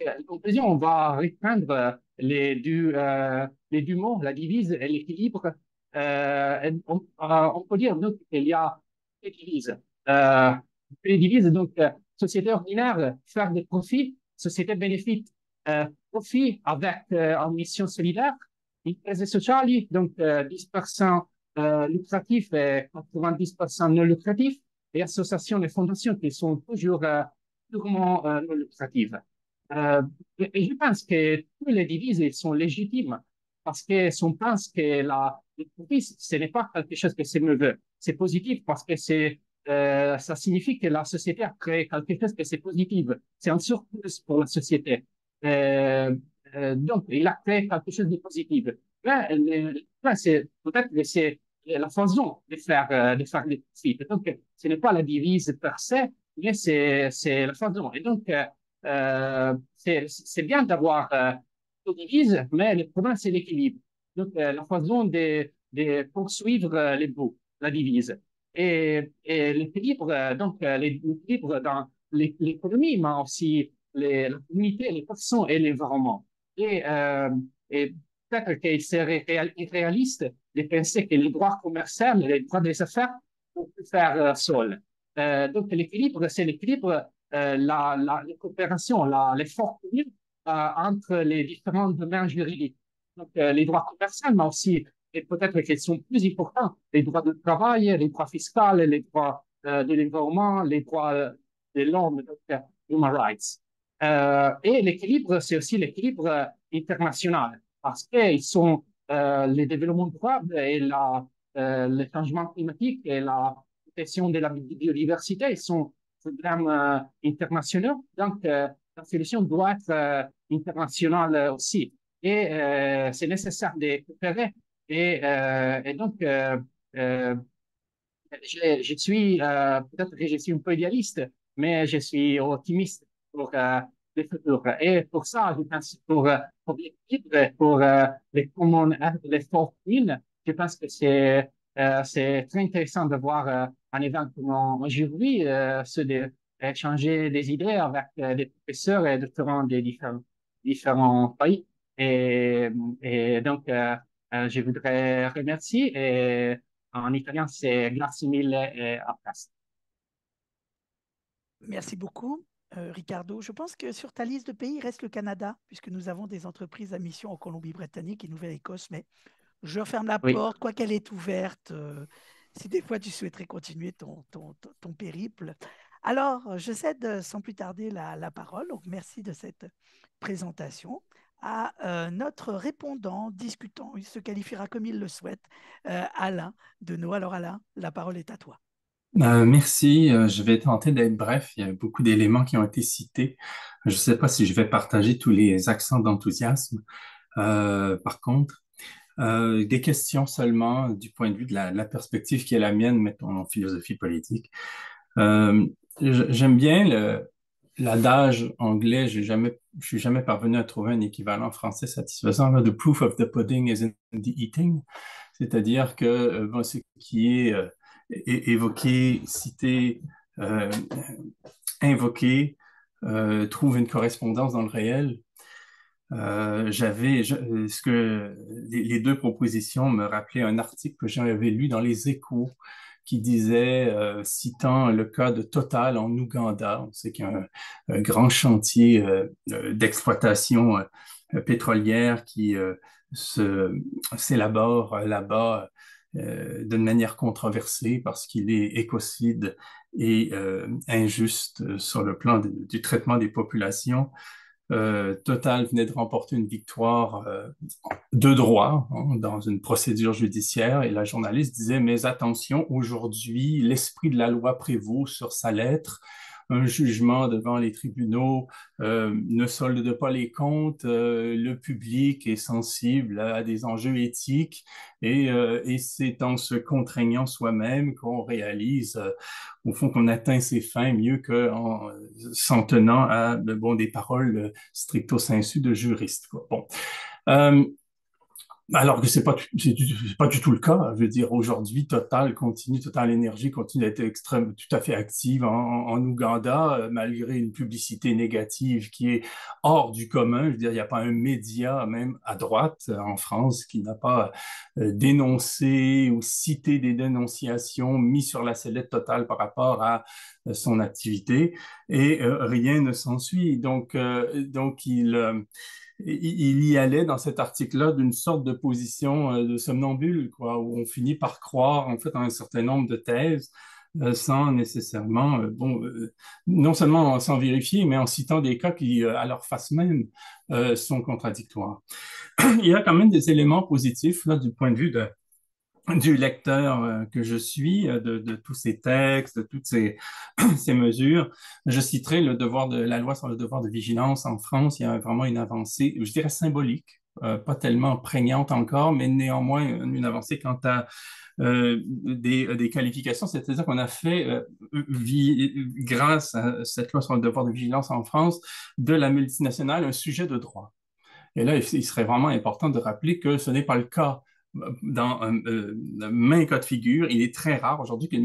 en conclusion, on va reprendre les deux mots, la divise et l'équilibre. On peut dire donc qu'il y a des divises. Euh, les divises, donc, société ordinaire, faire des profits, société bénéfice, profit avec en mission solidaire, imprese sociali, donc 10% lucratif et 90% non lucratif, et associations et fondations qui sont toujours purement non lucratives. Euh, et je pense que toutes les devises elles sont légitimes parce que on pense que le profit, ce n'est pas quelque chose que c'est mauvais. C'est positif parce que ça signifie que la société a créé quelque chose que c'est positif. C'est un surplus pour la société. Euh, donc, il a créé quelque chose de positif. C'est peut-être que c'est la façon de faire des profits. Donc, ce n'est pas la devise per se, mais c'est la façon. Et donc, c'est bien d'avoir une devise, mais le problème, c'est l'équilibre. Donc, la façon de poursuivre les bouts, la devise. Et l'équilibre, donc, l'équilibre dans l'économie, mais aussi la communauté, les personnes et l'environnement. Et peut-être qu'il serait irréaliste de penser que les droits commerciaux, les droits des affaires, on peut faire seul. Donc, l'équilibre, c'est l'équilibre la coopération, l'effort commun entre les différents domaines juridiques. Donc, les droits commerciaux, mais aussi et peut-être qu'elles sont plus importantes, les droits de travail, les droits fiscaux, les droits de l'environnement, les droits de l'homme, donc human rights. Et l'équilibre, c'est aussi l'équilibre international, parce qu'ils sont les développements durables et le changement climatique et la protection de la biodiversité, ils sont problèmes internationaux. Donc, la solution doit être internationale aussi. Et c'est nécessaire de coopérer. Et donc, je suis, peut-être que je suis un peu idéaliste, mais je suis optimiste pour le futur. Et pour ça, je pense pour l'équilibre, pour les communs, l'effort commun, je pense que c'est très intéressant de voir un événement comme aujourd'hui, échanger des idées avec des professeurs et doctorants des différents pays. Et, et donc, je voudrais remercier. Et, en italien, c'est grazie mille et a presto. Merci beaucoup, Ricardo. Je pense que sur ta liste de pays, il reste le Canada, puisque nous avons des entreprises à mission en Colombie-Britannique et Nouvelle-Écosse, mais je referme la Oui. porte, quoi qu'elle est ouverte, si des fois tu souhaiterais continuer ton périple. Alors, je cède sans plus tarder la parole, donc merci de cette présentation, à notre répondant, discutant, il se qualifiera comme il le souhaite, Alain Deneau. Alors Alain, la parole est à toi. Merci. Je vais tenter d'être bref. Il y a beaucoup d'éléments qui ont été cités. Je ne sais pas si je vais partager tous les accents d'enthousiasme. Par contre, des questions seulement du point de vue de la perspective qui est la mienne, mettons, en philosophie politique. Euh, J'aime bien l'adage anglais. Je suis jamais parvenu à trouver un équivalent français satisfaisant. Là, the proof of the pudding is in the eating. C'est-à-dire que bon, ce qui est évoqué, cité, euh, invoqué, trouve une correspondance dans le réel. Ce que les deux propositions me rappelaient un article que j'avais lu dans Les Échos qui disait, citant le cas de Total en Ouganda, on sait qu'il y a un grand chantier d'exploitation pétrolière qui s'élabore là-bas d'une manière controversée parce qu'il est écocide et injuste sur le plan du traitement des populations. Total venait de remporter une victoire de droit hein, dans une procédure judiciaire et la journaliste disait, mais attention, aujourd'hui, l'esprit de la loi prévaut sur sa lettre. Un jugement devant les tribunaux ne solde pas les comptes, le public est sensible à des enjeux éthiques et c'est en se contraignant soi-même qu'on réalise au fond qu'on atteint ses fins mieux qu'en s'en tenant à bon, des paroles stricto sensu de juriste. Quoi. Bon. Alors que c'est pas du tout le cas. Je veux dire, aujourd'hui, Total Énergie continue d'être tout à fait active en Ouganda, malgré une publicité négative qui est hors du commun. Je veux dire, il n'y a pas un média, même à droite, en France, qui n'a pas dénoncé ou cité des dénonciations mis sur la sellette Total par rapport à son activité. Et rien ne s'ensuit. Donc il y allait dans cet article-là d'une sorte de position de somnambule, quoi, où on finit par croire en fait en un certain nombre de thèses sans nécessairement, non seulement sans vérifier, mais en citant des cas qui, à leur face même, sont contradictoires. Il y a quand même des éléments positifs là du point de vue du lecteur que je suis, de tous ces textes, de toutes ces mesures. Je citerai la loi sur le devoir de vigilance en France. Il y a vraiment une avancée, je dirais symbolique, pas tellement prégnante encore, mais néanmoins une avancée quant à des qualifications. C'est-à-dire qu'on a fait, grâce à cette loi sur le devoir de vigilance en France, de la multinationale un sujet de droit. Et là, il serait vraiment important de rappeler que ce n'est pas le cas dans maints cas de figure. Il est très rare aujourd'hui qu'une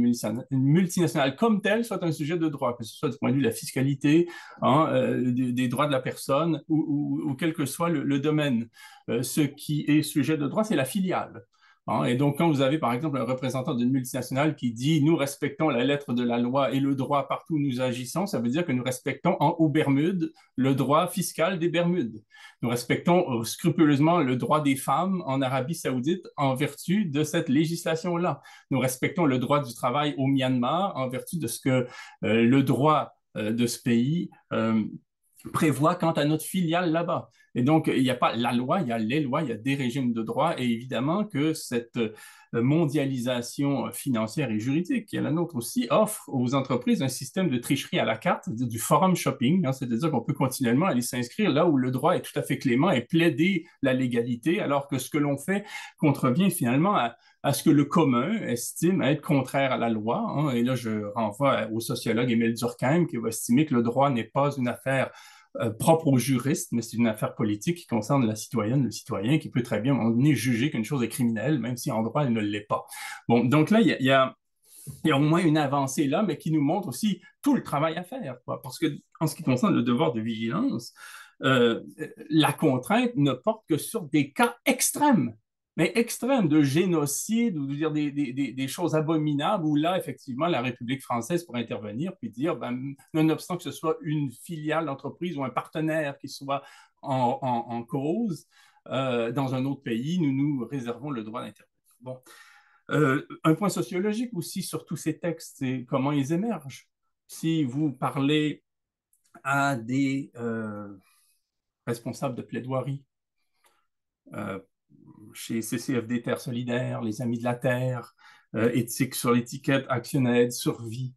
multinationale comme telle soit un sujet de droit, que ce soit du point de vue de la fiscalité, hein, des droits de la personne ou quel que soit le domaine. Ce qui est sujet de droit, c'est la filiale. Hein. Et donc, quand vous avez, par exemple, un représentant d'une multinationale qui dit « Nous respectons la lettre de la loi et le droit partout où nous agissons », ça veut dire que nous respectons aux Bermudes le droit fiscal des Bermudes. Nous respectons scrupuleusement le droit des femmes en Arabie saoudite en vertu de cette législation-là. Nous respectons le droit du travail au Myanmar en vertu de ce que le droit de ce pays prévoit quant à notre filiale là-bas. Et donc, il n'y a pas la loi, il y a les lois, il y a des régimes de droit, et évidemment que cette mondialisation financière et juridique, qui est la nôtre aussi, offre aux entreprises un système de tricherie à la carte, du forum shopping, hein, c'est-à-dire qu'on peut continuellement aller s'inscrire là où le droit est tout à fait clément et plaider la légalité, alors que ce que l'on fait contrevient finalement à ce que le commun estime être contraire à la loi. Hein. Et là, je renvoie au sociologue Émile Durkheim qui va estimer que le droit n'est pas une affaire propre aux juristes, mais c'est une affaire politique qui concerne la citoyenne, le citoyen, qui peut très bien, à un moment donné, juger qu'une chose est criminelle, même si en droit, elle ne l'est pas. Bon, donc là, il y a au moins une avancée là, mais qui nous montre aussi tout le travail à faire, quoi. Parce que, en ce qui concerne le devoir de vigilance, la contrainte ne porte que sur des cas extrêmes, mais extrêmes de génocide ou dire des choses abominables où là, effectivement, la République française pourrait intervenir puis dire, ben, nonobstant que ce soit une filiale d'entreprise ou un partenaire qui soit en cause dans un autre pays, nous nous réservons le droit d'intervenir. Bon. Un point sociologique aussi sur tous ces textes, c'est comment ils émergent. Si vous parlez à des responsables de plaidoirie, chez CCFD Terre Solidaire, les Amis de la Terre, Éthique sur l'étiquette, Action Aide, Survie,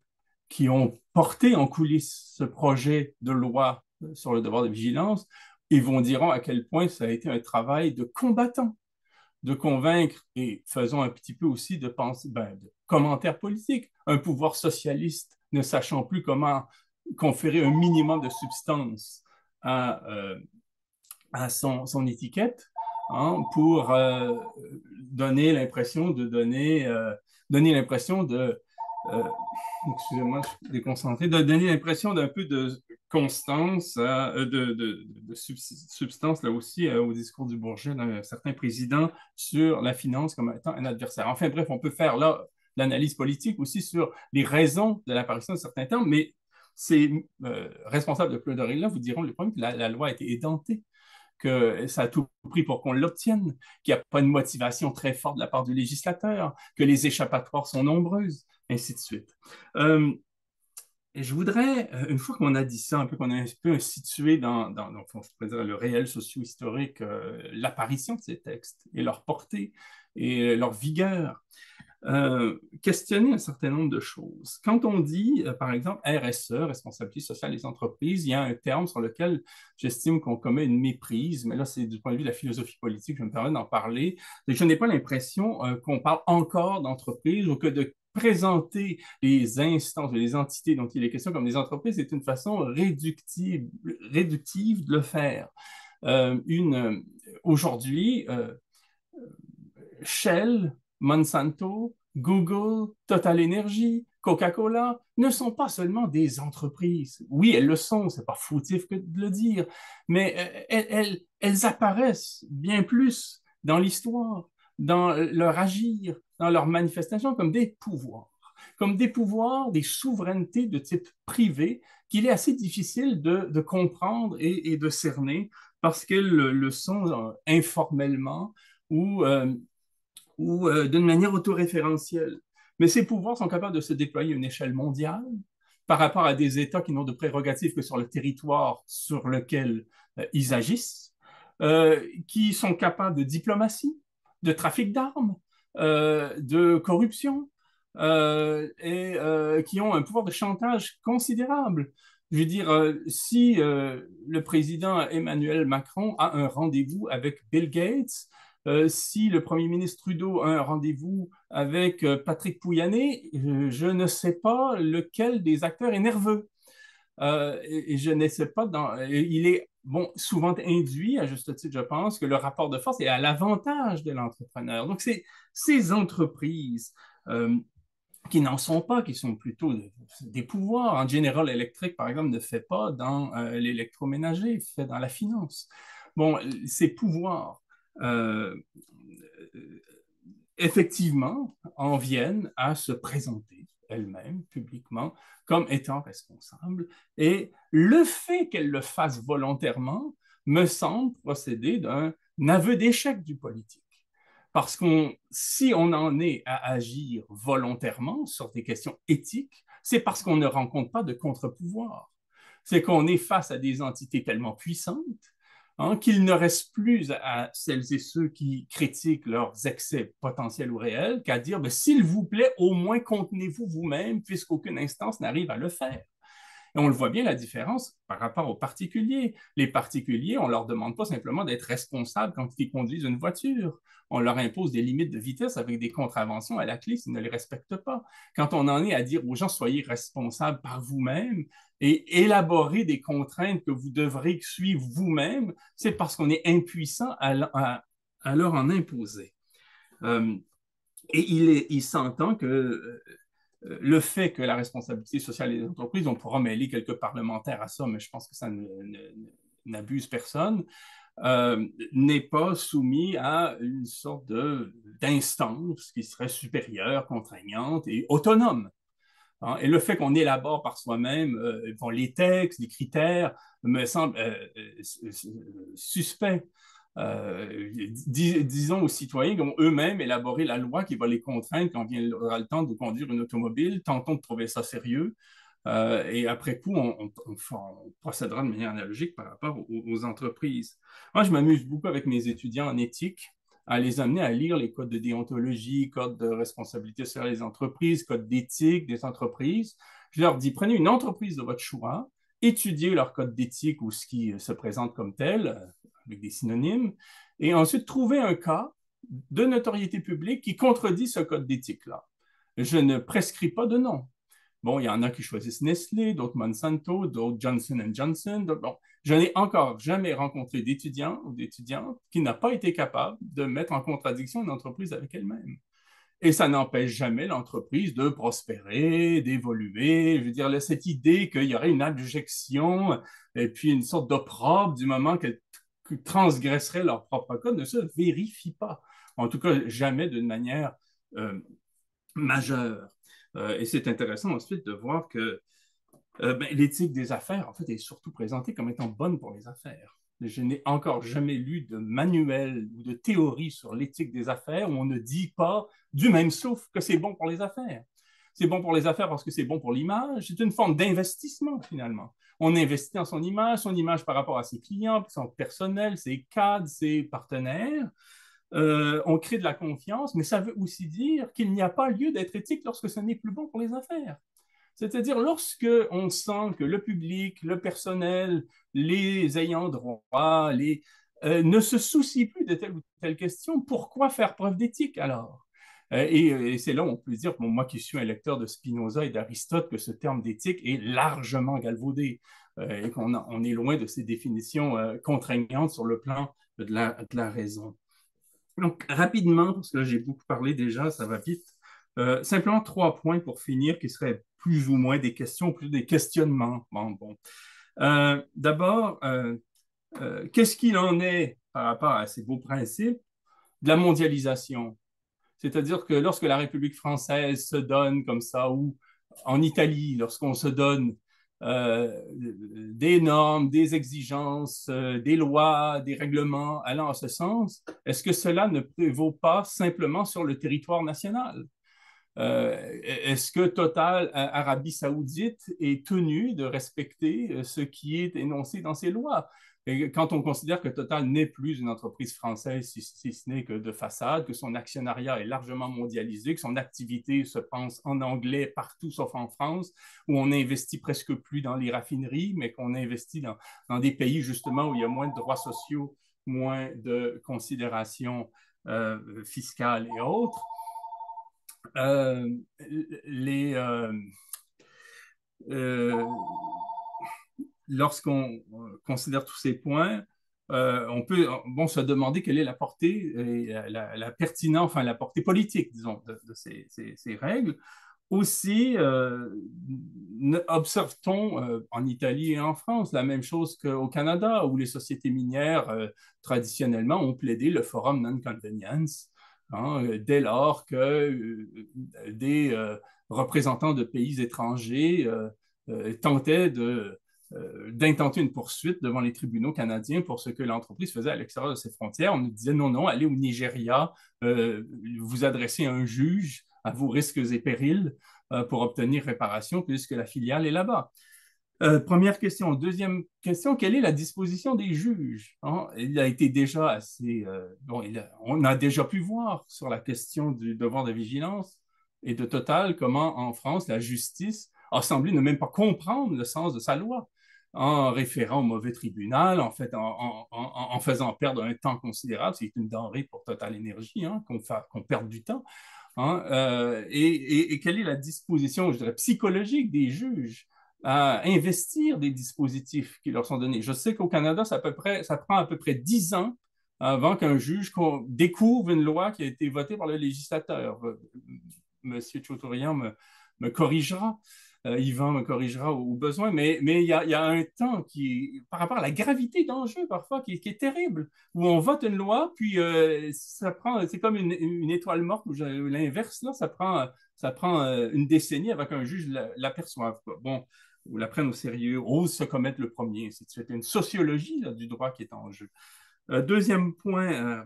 qui ont porté en coulisses ce projet de loi sur le devoir de vigilance, ils vont dire à quel point ça a été un travail de combattant, de convaincre, et faisons un petit peu aussi de penser, de commentaires politiques, un pouvoir socialiste ne sachant plus comment conférer un minimum de substance à son étiquette, hein, pour donner l'impression donner l'impression de excusez-moi, je suis déconcentré, de donner l'impression d'un peu de constance, de substance là aussi au discours du Bourget d'un certain président sur la finance comme étant un adversaire. Enfin bref, on peut faire là l'analyse politique aussi sur les raisons de l'apparition de certains termes, mais ces responsables de plaidoirie-là vous diront le problème que la loi a été édentée, que ça a tout pris pour qu'on l'obtienne, qu'il n'y a pas une motivation très forte de la part du législateur, que les échappatoires sont nombreuses, ainsi de suite. Et je voudrais, une fois qu'on a dit ça, un peu qu'on a un peu situé dans je pourrais dire, le réel socio-historique, l'apparition de ces textes et leur portée et leur vigueur, questionner un certain nombre de choses. Quand on dit, par exemple, RSE, responsabilité sociale des entreprises, il y a un terme sur lequel j'estime qu'on commet une méprise, mais là, c'est du point de vue de la philosophie politique, je me permets d'en parler. Je n'ai pas l'impression qu'on parle encore d'entreprise ou que de présenter les instances, les entités dont il est question comme des entreprises est une façon réductive de le faire. Aujourd'hui, Shell, Monsanto, Google, Total Energy, Coca-Cola ne sont pas seulement des entreprises. Oui, elles le sont, c'est pas foutif que de le dire, mais elles apparaissent bien plus dans l'histoire, dans leur agir, dans leur manifestation comme des pouvoirs, des souverainetés de type privé qu'il est assez difficile de comprendre et de cerner parce qu'elles le sont informellement ou d'une manière autoréférentielle. Mais ces pouvoirs sont capables de se déployer à une échelle mondiale par rapport à des États qui n'ont de prérogatives que sur le territoire sur lequel ils agissent, qui sont capables de diplomatie, de trafic d'armes, de corruption, et qui ont un pouvoir de chantage considérable. Je veux dire, si le président Emmanuel Macron a un rendez-vous avec Bill Gates, si le premier ministre Trudeau a un rendez-vous avec Patrick Pouyanné, je ne sais pas lequel des acteurs est nerveux. Et je ne sais pas, il est souvent induit, à juste titre, je pense, que le rapport de force est à l'avantage de l'entrepreneur. Donc, c'est ces entreprises qui n'en sont pas, qui sont plutôt des pouvoirs. En General Electric, par exemple, ne fait pas dans l'électroménager, fait dans la finance. Bon, ces pouvoirs effectivement, en viennent à se présenter elles-mêmes publiquement comme étant responsables. Et le fait qu'elles le fassent volontairement me semble procéder d'un aveu d'échec du politique. Parce que si on en est à agir volontairement sur des questions éthiques, c'est parce qu'on ne rencontre pas de contre-pouvoir. C'est qu'on est face à des entités tellement puissantes qu'il ne reste plus à celles et ceux qui critiquent leurs excès potentiels ou réels qu'à dire, s'il vous plaît, au moins contenez-vous vous-même, puisqu'aucune instance n'arrive à le faire. Et on le voit bien la différence par rapport aux particuliers. Les particuliers, on ne leur demande pas simplement d'être responsables quand ils conduisent une voiture. On leur impose des limites de vitesse avec des contraventions à la clé s'ils ne les respectent pas. Quand on en est à dire aux gens, soyez responsables par vous-même et élaborer des contraintes que vous devrez suivre vous-même, c'est parce qu'on est impuissant à leur en imposer. Et il s'entend que le fait que la responsabilité sociale des entreprises, on pourra mêler quelques parlementaires à ça, mais je pense que ça n'abuse personne, n'est pas soumis à une sorte d'instance qui serait supérieure, contraignante et autonome. Et le fait qu'on élabore par soi-même les textes, les critères, me semble suspect. Disons aux citoyens qui vont eux-mêmes élaborer la loi qui va les contraindre quand viendra le temps de conduire une automobile. Tentons de trouver ça sérieux. Et après coup, on procédera de manière analogique par rapport aux entreprises. Moi, je m'amuse beaucoup avec mes étudiants en éthique à les amener à lire les codes de déontologie, codes de responsabilité sociale des entreprises, codes d'éthique des entreprises. Je leur dis, prenez une entreprise de votre choix, étudiez leur code d'éthique ou ce qui se présente comme tel, avec des synonymes, et ensuite trouvez un cas de notoriété publique qui contredit ce code d'éthique-là. Je ne prescris pas de nom. Bon, il y en a qui choisissent Nestlé, d'autres Monsanto, d'autres Johnson & Johnson. Bon, je n'ai encore jamais rencontré d'étudiants ou d'étudiantes qui n'ont pas été capables de mettre en contradiction une entreprise avec elle-même. Et ça n'empêche jamais l'entreprise de prospérer, d'évoluer. Je veux dire, là, cette idée qu'il y aurait une abjection et puis une sorte d'opprobre du moment qu'elle transgresserait leur propre code ne se vérifie pas. En tout cas, jamais d'une manière majeure. Et c'est intéressant ensuite de voir que l'éthique des affaires, en fait, est surtout présentée comme étant bonne pour les affaires. Je n'ai encore jamais lu de manuel ou de théorie sur l'éthique des affaires où on ne dit pas du même souffle que c'est bon pour les affaires. C'est bon pour les affaires parce que c'est bon pour l'image. C'est une forme d'investissement, finalement. On investit dans son image par rapport à ses clients, son personnel, ses cadres, ses partenaires. On crée de la confiance, mais ça veut aussi dire qu'il n'y a pas lieu d'être éthique lorsque ce n'est plus bon pour les affaires. C'est-à-dire lorsque on sent que le public, le personnel, les ayants droit, ne se soucient plus de telle ou telle question, pourquoi faire preuve d'éthique alors? Et c'est là où on peut dire, bon, moi qui suis un lecteur de Spinoza et d'Aristote, que ce terme d'éthique est largement galvaudé et qu'on est loin de ces définitions contraignantes sur le plan de la raison. Donc, rapidement, parce que j'ai beaucoup parlé déjà, ça va vite. Simplement 3 points pour finir qui seraient plus ou moins des questions, plus des questionnements. Bon. D'abord, qu'est-ce qu'il en est par rapport à ces beaux principes de la mondialisation? C'est-à-dire que lorsque la République française se donne comme ça, ou en Italie, lorsqu'on se donne des normes, des exigences, des lois, des règlements allant en ce sens, est-ce que cela ne prévaut pas simplement sur le territoire national? Est-ce que Total Arabie Saoudite est tenu de respecter ce qui est énoncé dans ces lois? Et quand on considère que Total n'est plus une entreprise française, si ce n'est que de façade, que son actionnariat est largement mondialisé, que son activité se pense en anglais partout sauf en France, où on n'investit presque plus dans les raffineries, mais qu'on investit dans des pays justement où il y a moins de droits sociaux, moins de considérations fiscales et autres. Lorsqu'on considère tous ces points, on peut se demander quelle est la portée et la pertinence, enfin la portée politique, disons, de ces règles. Aussi, observe-t-on en Italie et en France la même chose qu'au Canada, où les sociétés minières, traditionnellement, ont plaidé le forum non-convenience, dès lors que des représentants de pays étrangers tentaient d'intenter une poursuite devant les tribunaux canadiens pour ce que l'entreprise faisait à l'extérieur de ses frontières. On nous disait non, non, allez au Nigeria, vous adressez à un juge à vos risques et périls pour obtenir réparation puisque la filiale est là-bas. Première question. Deuxième question, quelle est la disposition des juges? Il a été déjà assez... on a déjà pu voir sur la question du devoir de vigilance et de Total comment en France, la justice a semblé ne même pas comprendre le sens de sa loi en référant au mauvais tribunal, en fait, en faisant perdre un temps considérable. C'est une denrée pour Total Énergie, qu'on perde du temps. Et quelle est la disposition, je dirais, psychologique des juges à investir des dispositifs qui leur sont donnés? Je sais qu'au Canada, ça prend à peu près 10 ans avant qu'un juge découvre une loi qui a été votée par le législateur. Monsieur Tchotourian me corrigera. Yvan me corrigera au besoin, mais il y a un temps par rapport à la gravité d'enjeu parfois, qui est terrible, où on vote une loi, puis c'est comme une étoile morte, ou l'inverse, là, ça prend une décennie avant qu'un juge l'aperçoive. Bon, ou la prenne au sérieux, ose se commettre le premier. C'est une sociologie là, du droit qui est en jeu. Deuxième point,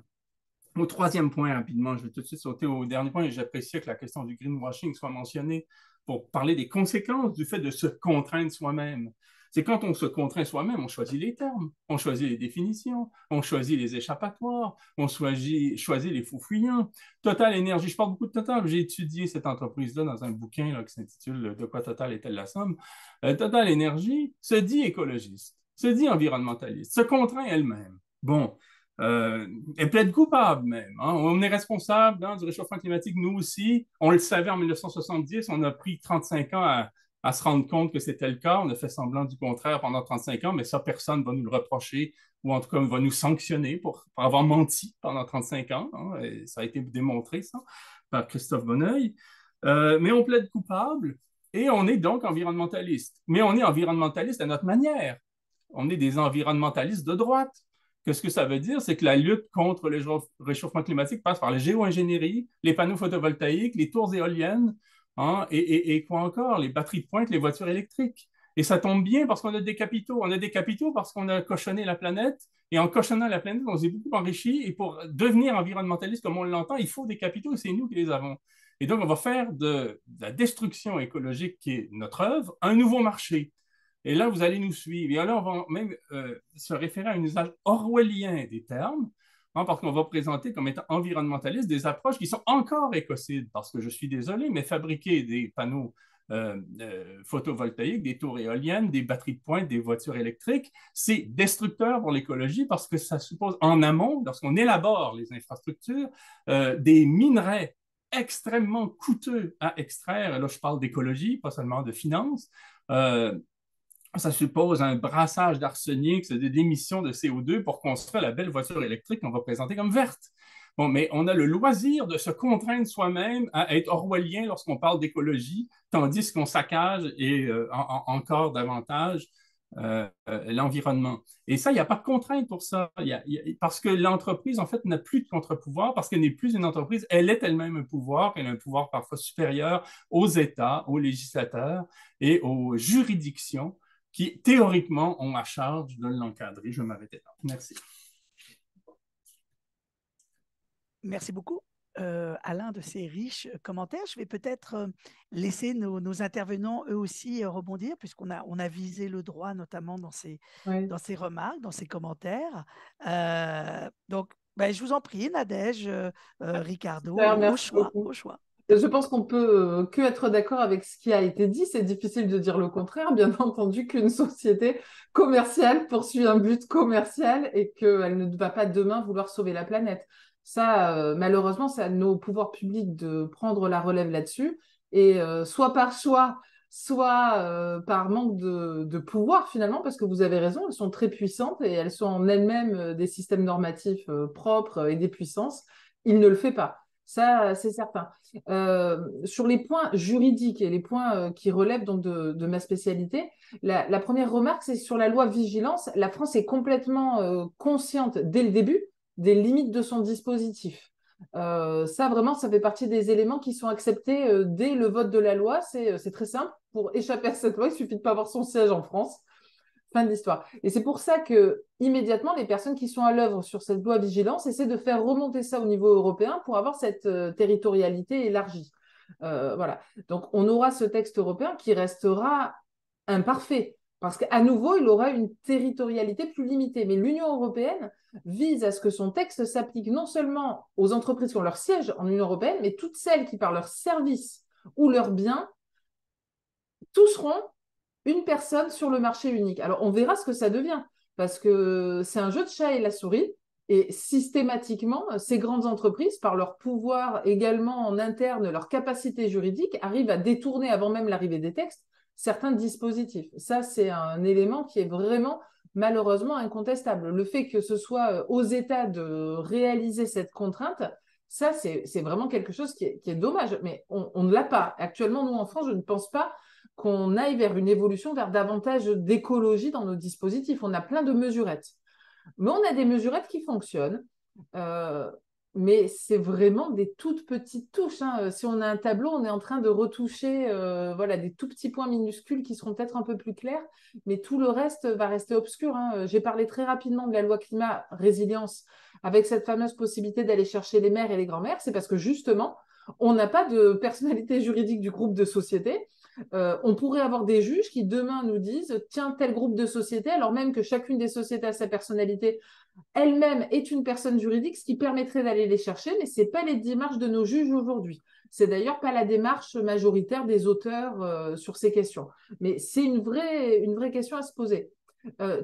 au troisième point, rapidement, je vais tout de suite sauter au dernier point. J'apprécie que la question du greenwashing soit mentionnée pour parler des conséquences du fait de se contraindre soi-même. C'est quand on se contraint soi-même, on choisit les termes, on choisit les définitions, on choisit les échappatoires, on choisit les faux fuyants. Total Énergie, je parle beaucoup de Total, j'ai étudié cette entreprise-là dans un bouquin là, qui s'intitule « De quoi Total est-elle la somme ?» Total Énergie se dit écologiste, se dit environnementaliste, se contraint elle-même. Bon, elle plaide coupable même. On est responsable du réchauffement climatique, nous aussi. On le savait en 1970, on a pris 35 ans à se rendre compte que c'était le cas. On a fait semblant du contraire pendant 35 ans, mais ça, personne ne va nous le reprocher ou en tout cas va nous sanctionner pour avoir menti pendant 35 ans. Et ça a été démontré, ça, par Christophe Bonneuil. Mais on plaide coupable et on est donc environnementaliste. Mais on est environnementaliste à notre manière. On est des environnementalistes de droite. Qu'est-ce que ça veut dire? C'est que la lutte contre le réchauffement climatique passe par la géo-ingénierie, les panneaux photovoltaïques, les tours éoliennes, et quoi encore? Les batteries de pointe, les voitures électriques. Et ça tombe bien parce qu'on a des capitaux. On a des capitaux parce qu'on a cochonné la planète. Et en cochonnant la planète, on s'est beaucoup enrichi. Et pour devenir environnementaliste comme on l'entend, il faut des capitaux et c'est nous qui les avons. Et donc, on va faire de la destruction écologique qui est notre œuvre un nouveau marché. Et là, vous allez nous suivre. Et là, on va même se référer à un usage orwellien des termes, parce qu'on va présenter comme étant environnementaliste des approches qui sont encore écocides, parce que je suis désolé, mais fabriquer des panneaux photovoltaïques, des tours éoliennes, des batteries de pointe, des voitures électriques, c'est destructeur pour l'écologie parce que ça suppose en amont, lorsqu'on élabore les infrastructures, des minerais extrêmement coûteux à extraire. Là, je parle d'écologie, pas seulement de finances. Ça suppose un brassage d'arsenic, c'est des émissions de CO2 pour construire la belle voiture électrique qu'on va présenter comme verte. Bon, mais on a le loisir de se contraindre soi-même à être orwellien lorsqu'on parle d'écologie, tandis qu'on saccage encore davantage l'environnement. Et ça, il n'y a pas de contrainte pour ça, parce que l'entreprise, en fait, n'a plus de contre-pouvoir, parce qu'elle n'est plus une entreprise, elle est elle-même un pouvoir, elle a un pouvoir parfois supérieur aux États, aux législateurs et aux juridictions qui, théoriquement, ont à charge de l'encadrer. Je vais m'arrêter là. Merci. Merci beaucoup, Alain, de ces riches commentaires. Je vais peut-être laisser nos intervenants, eux aussi, rebondir, puisqu'on a visé le droit, notamment dans ces remarques, dans ces commentaires. Donc, je vous en prie, Nadège, Ricardo, au choix. Je pense qu'on peut que être d'accord avec ce qui a été dit. C'est difficile de dire le contraire. Bien entendu qu'une société commerciale poursuit un but commercial et qu'elle ne va pas demain vouloir sauver la planète. Ça, malheureusement, c'est à nos pouvoirs publics de prendre la relève là-dessus. Et soit par choix, soit par manque de pouvoir finalement, parce que vous avez raison, elles sont très puissantes et elles sont en elles-mêmes des systèmes normatifs propres et des puissances. Il ne le fait pas. Ça, c'est certain. Sur les points juridiques et les points qui relèvent donc de ma spécialité, la première remarque, c'est sur la loi vigilance. La France est complètement consciente dès le début des limites de son dispositif. Ça, vraiment, ça fait partie des éléments qui sont acceptés dès le vote de la loi. C'est très simple. Pour échapper à cette loi, il suffit de pas avoir son siège en France. Fin de l'histoire. Et c'est pour ça que, immédiatement, les personnes qui sont à l'œuvre sur cette loi vigilance essaient de faire remonter ça au niveau européen pour avoir cette territorialité élargie. Voilà. Donc, on aura ce texte européen qui restera imparfait. Parce qu'à nouveau, il aura une territorialité plus limitée. Mais l'Union européenne vise à ce que son texte s'applique non seulement aux entreprises qui ont leur siège en Union européenne, mais toutes celles qui, par leurs services ou leurs biens, toucheront une personne sur le marché unique. Alors, on verra ce que ça devient, parce que c'est un jeu de chat et la souris. Et systématiquement, ces grandes entreprises, par leur pouvoir également en interne, leur capacité juridique, arrivent à détourner, avant même l'arrivée des textes, certains dispositifs. Ça, c'est un élément qui est vraiment, malheureusement, incontestable. Le fait que ce soit aux États de réaliser cette contrainte, ça, c'est vraiment quelque chose qui est dommage. Mais on ne l'a pas. Actuellement, nous, en France, je ne pense pas qu'on aille vers une évolution vers davantage d'écologie dans nos dispositifs. On a plein de mesurettes. Mais on a des mesurettes qui fonctionnent. Mais c'est vraiment des toutes petites touches. Hein. Si on a un tableau, on est en train de retoucher voilà, des tout petits points minuscules qui seront peut-être un peu plus clairs, mais tout le reste va rester obscur. Hein. J'ai parlé très rapidement de la loi climat résilience avec cette fameuse possibilité d'aller chercher les mères et les grands-mères. C'est parce que justement, on n'a pas de personnalité juridique du groupe de société. On pourrait avoir des juges qui demain nous disent tiens, tel groupe de société, alors même que chacune des sociétés a sa personnalité, elle-même est une personne juridique, ce qui permettrait d'aller les chercher, mais ce n'est pas les démarches de nos juges aujourd'hui. C'est d'ailleurs pas la démarche majoritaire des auteurs sur ces questions. Mais c'est une vraie question à se poser.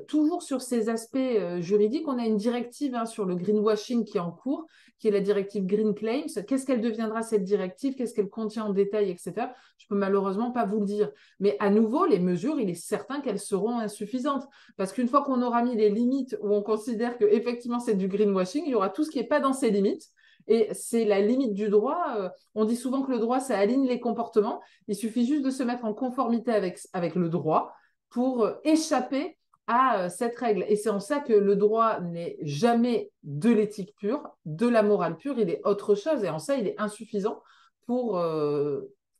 Toujours sur ces aspects juridiques, on a une directive sur le greenwashing qui est en cours, qui est la directive Green Claims. Qu'est-ce qu'elle deviendra cette directive? Qu'est-ce qu'elle contient en détail, etc. Je peux malheureusement pas vous le dire. Mais à nouveau, les mesures, il est certain qu'elles seront insuffisantes. Parce qu'une fois qu'on aura mis les limites où on considère qu'effectivement c'est du greenwashing, il y aura tout ce qui n'est pas dans ces limites. Et c'est la limite du droit. On dit souvent que le droit, ça aligne les comportements. Il suffit juste de se mettre en conformité avec le droit pour échapper à cette règle. Et c'est en ça que le droit n'est jamais de l'éthique pure, de la morale pure, il est autre chose. Et en ça, il est insuffisant pour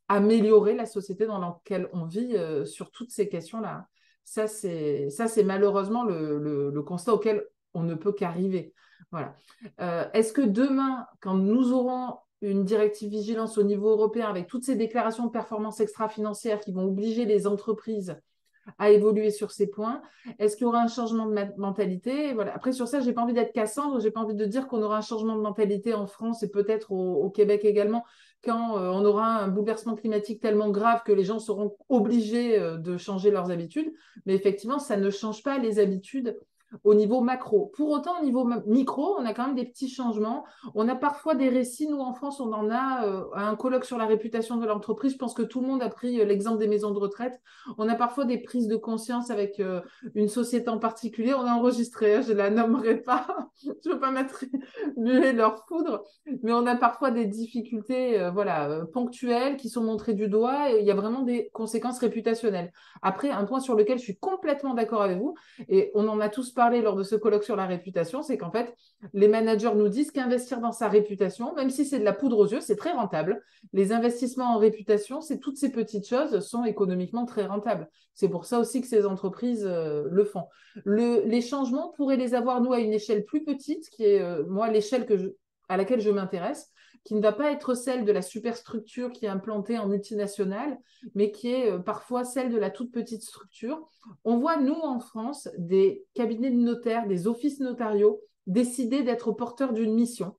améliorer la société dans laquelle on vit sur toutes ces questions-là. Ça, c'est malheureusement le constat auquel on ne peut qu'arriver. Voilà. Est-ce que demain, quand nous aurons une directive vigilance au niveau européen avec toutes ces déclarations de performance extra-financière qui vont obliger les entreprises à évoluer sur ces points? Est-ce qu'il y aura un changement de mentalité? Voilà. Après, sur ça, je n'ai pas envie d'être Cassandre, je n'ai pas envie de dire qu'on aura un changement de mentalité en France et peut-être au Québec également, quand on aura un bouleversement climatique tellement grave que les gens seront obligés de changer leurs habitudes. Mais effectivement, ça ne change pas les habitudes au niveau macro. Pour autant, au niveau micro, on a quand même des petits changements. On a parfois des récits. Nous, en France, on en a à un colloque sur la réputation de l'entreprise. Je pense que tout le monde a pris l'exemple des maisons de retraite. On a parfois des prises de conscience avec une société en particulier. On a enregistré, je ne la nommerai pas. Je ne veux pas mettre muer leur foudre. Mais on a parfois des difficultés ponctuelles qui sont montrées du doigt. Et il y a vraiment des conséquences réputationnelles. Après, un point sur lequel je suis complètement d'accord avec vous, et on en a tous parlé lors de ce colloque sur la réputation, c'est qu'en fait, les managers nous disent qu'investir dans sa réputation, même si c'est de la poudre aux yeux, c'est très rentable. Les investissements en réputation, c'est toutes ces petites choses sont économiquement très rentables. C'est pour ça aussi que ces entreprises le font. Les changements, on pourrait les avoir, nous, à une échelle plus petite, qui est, moi, l'échelle à laquelle je m'intéresse, qui ne va pas être celle de la superstructure qui est implantée en multinationale, mais qui est parfois celle de la toute petite structure. On voit, nous, en France, des cabinets de notaires, des offices notariaux décider d'être porteurs d'une mission.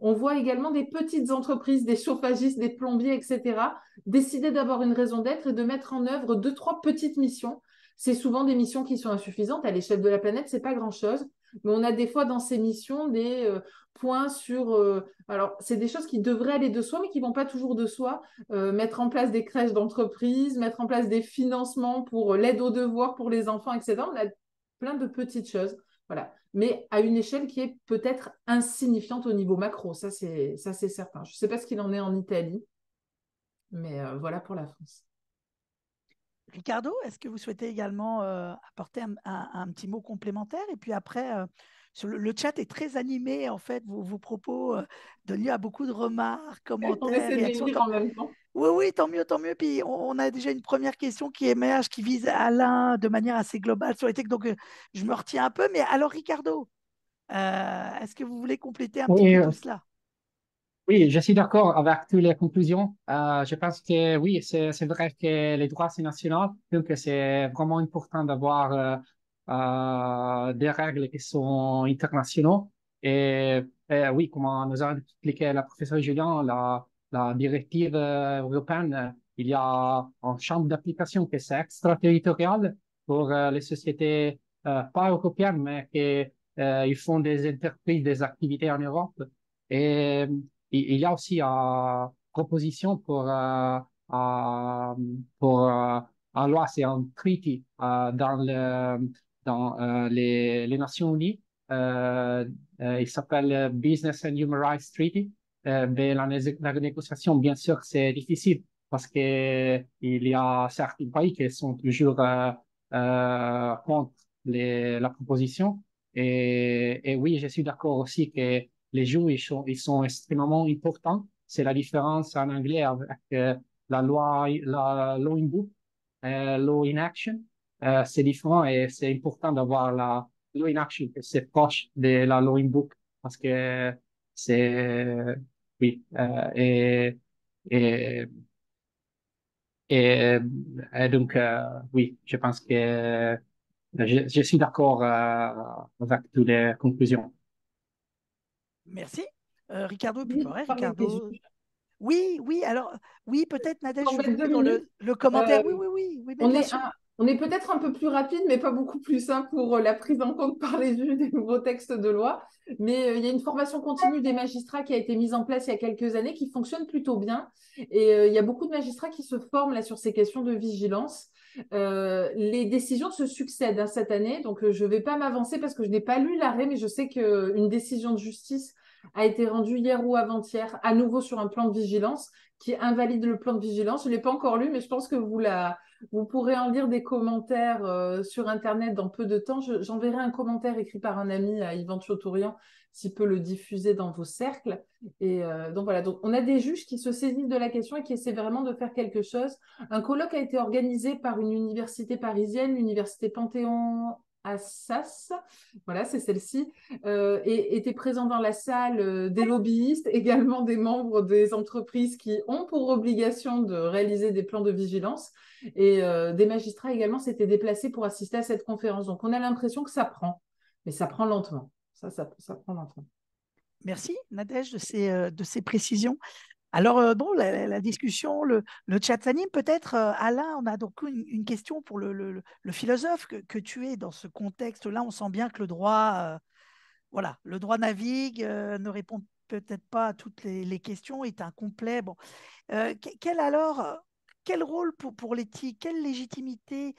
On voit également des petites entreprises, des chauffagistes, des plombiers, etc., décider d'avoir une raison d'être et de mettre en œuvre 2-3 petites missions. C'est souvent des missions qui sont insuffisantes. À l'échelle de la planète, ce n'est pas grand-chose. Mais on a des fois dans ces missions des points sur... alors, c'est des choses qui devraient aller de soi, mais qui ne vont pas toujours de soi. Mettre en place des crèches d'entreprise, mettre en place des financements pour l'aide aux devoirs pour les enfants, etc. On a plein de petites choses. Voilà. Mais à une échelle qui est peut-être insignifiante au niveau macro. Ça, c'est certain. Je ne sais pas ce qu'il en est en Italie, mais voilà pour la France. Ricardo, est-ce que vous souhaitez également apporter un petit mot complémentaire? Et puis après, sur le chat est très animé, en fait, vos propos donnent lieu à beaucoup de remarques, On commentaires, essaie de les réactions. lire en même temps. Oui, oui, tant mieux, tant mieux. Puis on a déjà une première question qui émerge, qui vise Alain de manière assez globale sur l'éthique. Donc, je me retiens un peu. Mais alors, Ricardo, est-ce que vous voulez compléter un petit Oui, peu tout cela? oui, je suis d'accord avec toutes les conclusions. Je pense que oui, c'est vrai que les droits, c'est national, donc c'est vraiment important d'avoir des règles qui sont internationaux. Et, oui, comme nous a expliqué la professeure Julien, la directive européenne, il y a un champ d'application qui est extraterritorial pour les sociétés pas européennes, mais qui ils font des entreprises, des activités en Europe. Et il y a aussi proposition en loi, c'est un treaty dans les Nations Unies. Euh, il s'appelle Business and Human Rights Treaty. Mais la négociation, bien sûr, c'est difficile parce que il y a certains pays qui sont toujours contre la proposition. Et oui, je suis d'accord aussi que les jeux, ils sont extrêmement importants. C'est la différence en anglais avec la law in book, law in action. C'est différent et c'est important d'avoir la law in action, que c'est proche de la law in book parce que c'est, oui, et, et donc, oui, je pense que je suis d'accord avec toutes les conclusions. Merci. Ricardo, puis Oui, pareil, parler des Ricardo. juges. Oui, oui, alors, oui, peut-être, Nadège, On je met vous deux coupe dans minutes. le commentaire. Euh, Oui, oui, oui, oui, mais On bien est, sûr. on est peut-être un peu plus rapide, mais pas beaucoup plus hein, pour la prise en compte par les juges des nouveaux textes de loi. Mais il y a une formation continue des magistrats qui a été mise en place il y a quelques années, qui fonctionne plutôt bien. Et il y a beaucoup de magistrats qui se forment là sur ces questions de vigilance. Les décisions se succèdent hein, cette année, donc je ne vais pas m'avancer parce que je n'ai pas lu l'arrêt, mais je sais qu'une décision de justice a été rendue hier ou avant-hier, à nouveau sur un plan de vigilance, qui invalide le plan de vigilance. Je ne l'ai pas encore lu, mais je pense que vous pourrez en lire des commentaires sur Internet dans peu de temps. J'enverrai un commentaire écrit par un ami à Yvan Tchotourian, s'il peut le diffuser dans vos cercles. Et donc voilà, donc, on a des juges qui se saisissent de la question et qui essaient vraiment de faire quelque chose. Un colloque a été organisé par une université parisienne, l'université Panthéon Assas, voilà, c'est celle-ci, et étaient présents dans la salle des lobbyistes, également des membres des entreprises qui ont pour obligation de réaliser des plans de vigilance. Et des magistrats également s'étaient déplacés pour assister à cette conférence. Donc, on a l'impression que ça prend, mais ça prend lentement. Ça prend lentement. Merci, Nadège, de ces précisions. Alors, bon, la discussion, le chat s'anime. Peut-être, Alain, on a donc une question pour le philosophe que tu es dans ce contexte-là. On sent bien que le droit, voilà, le droit navigue, ne répond peut-être pas à toutes les questions, est incomplet. Bon, quel rôle pour l'éthique, quelle légitimité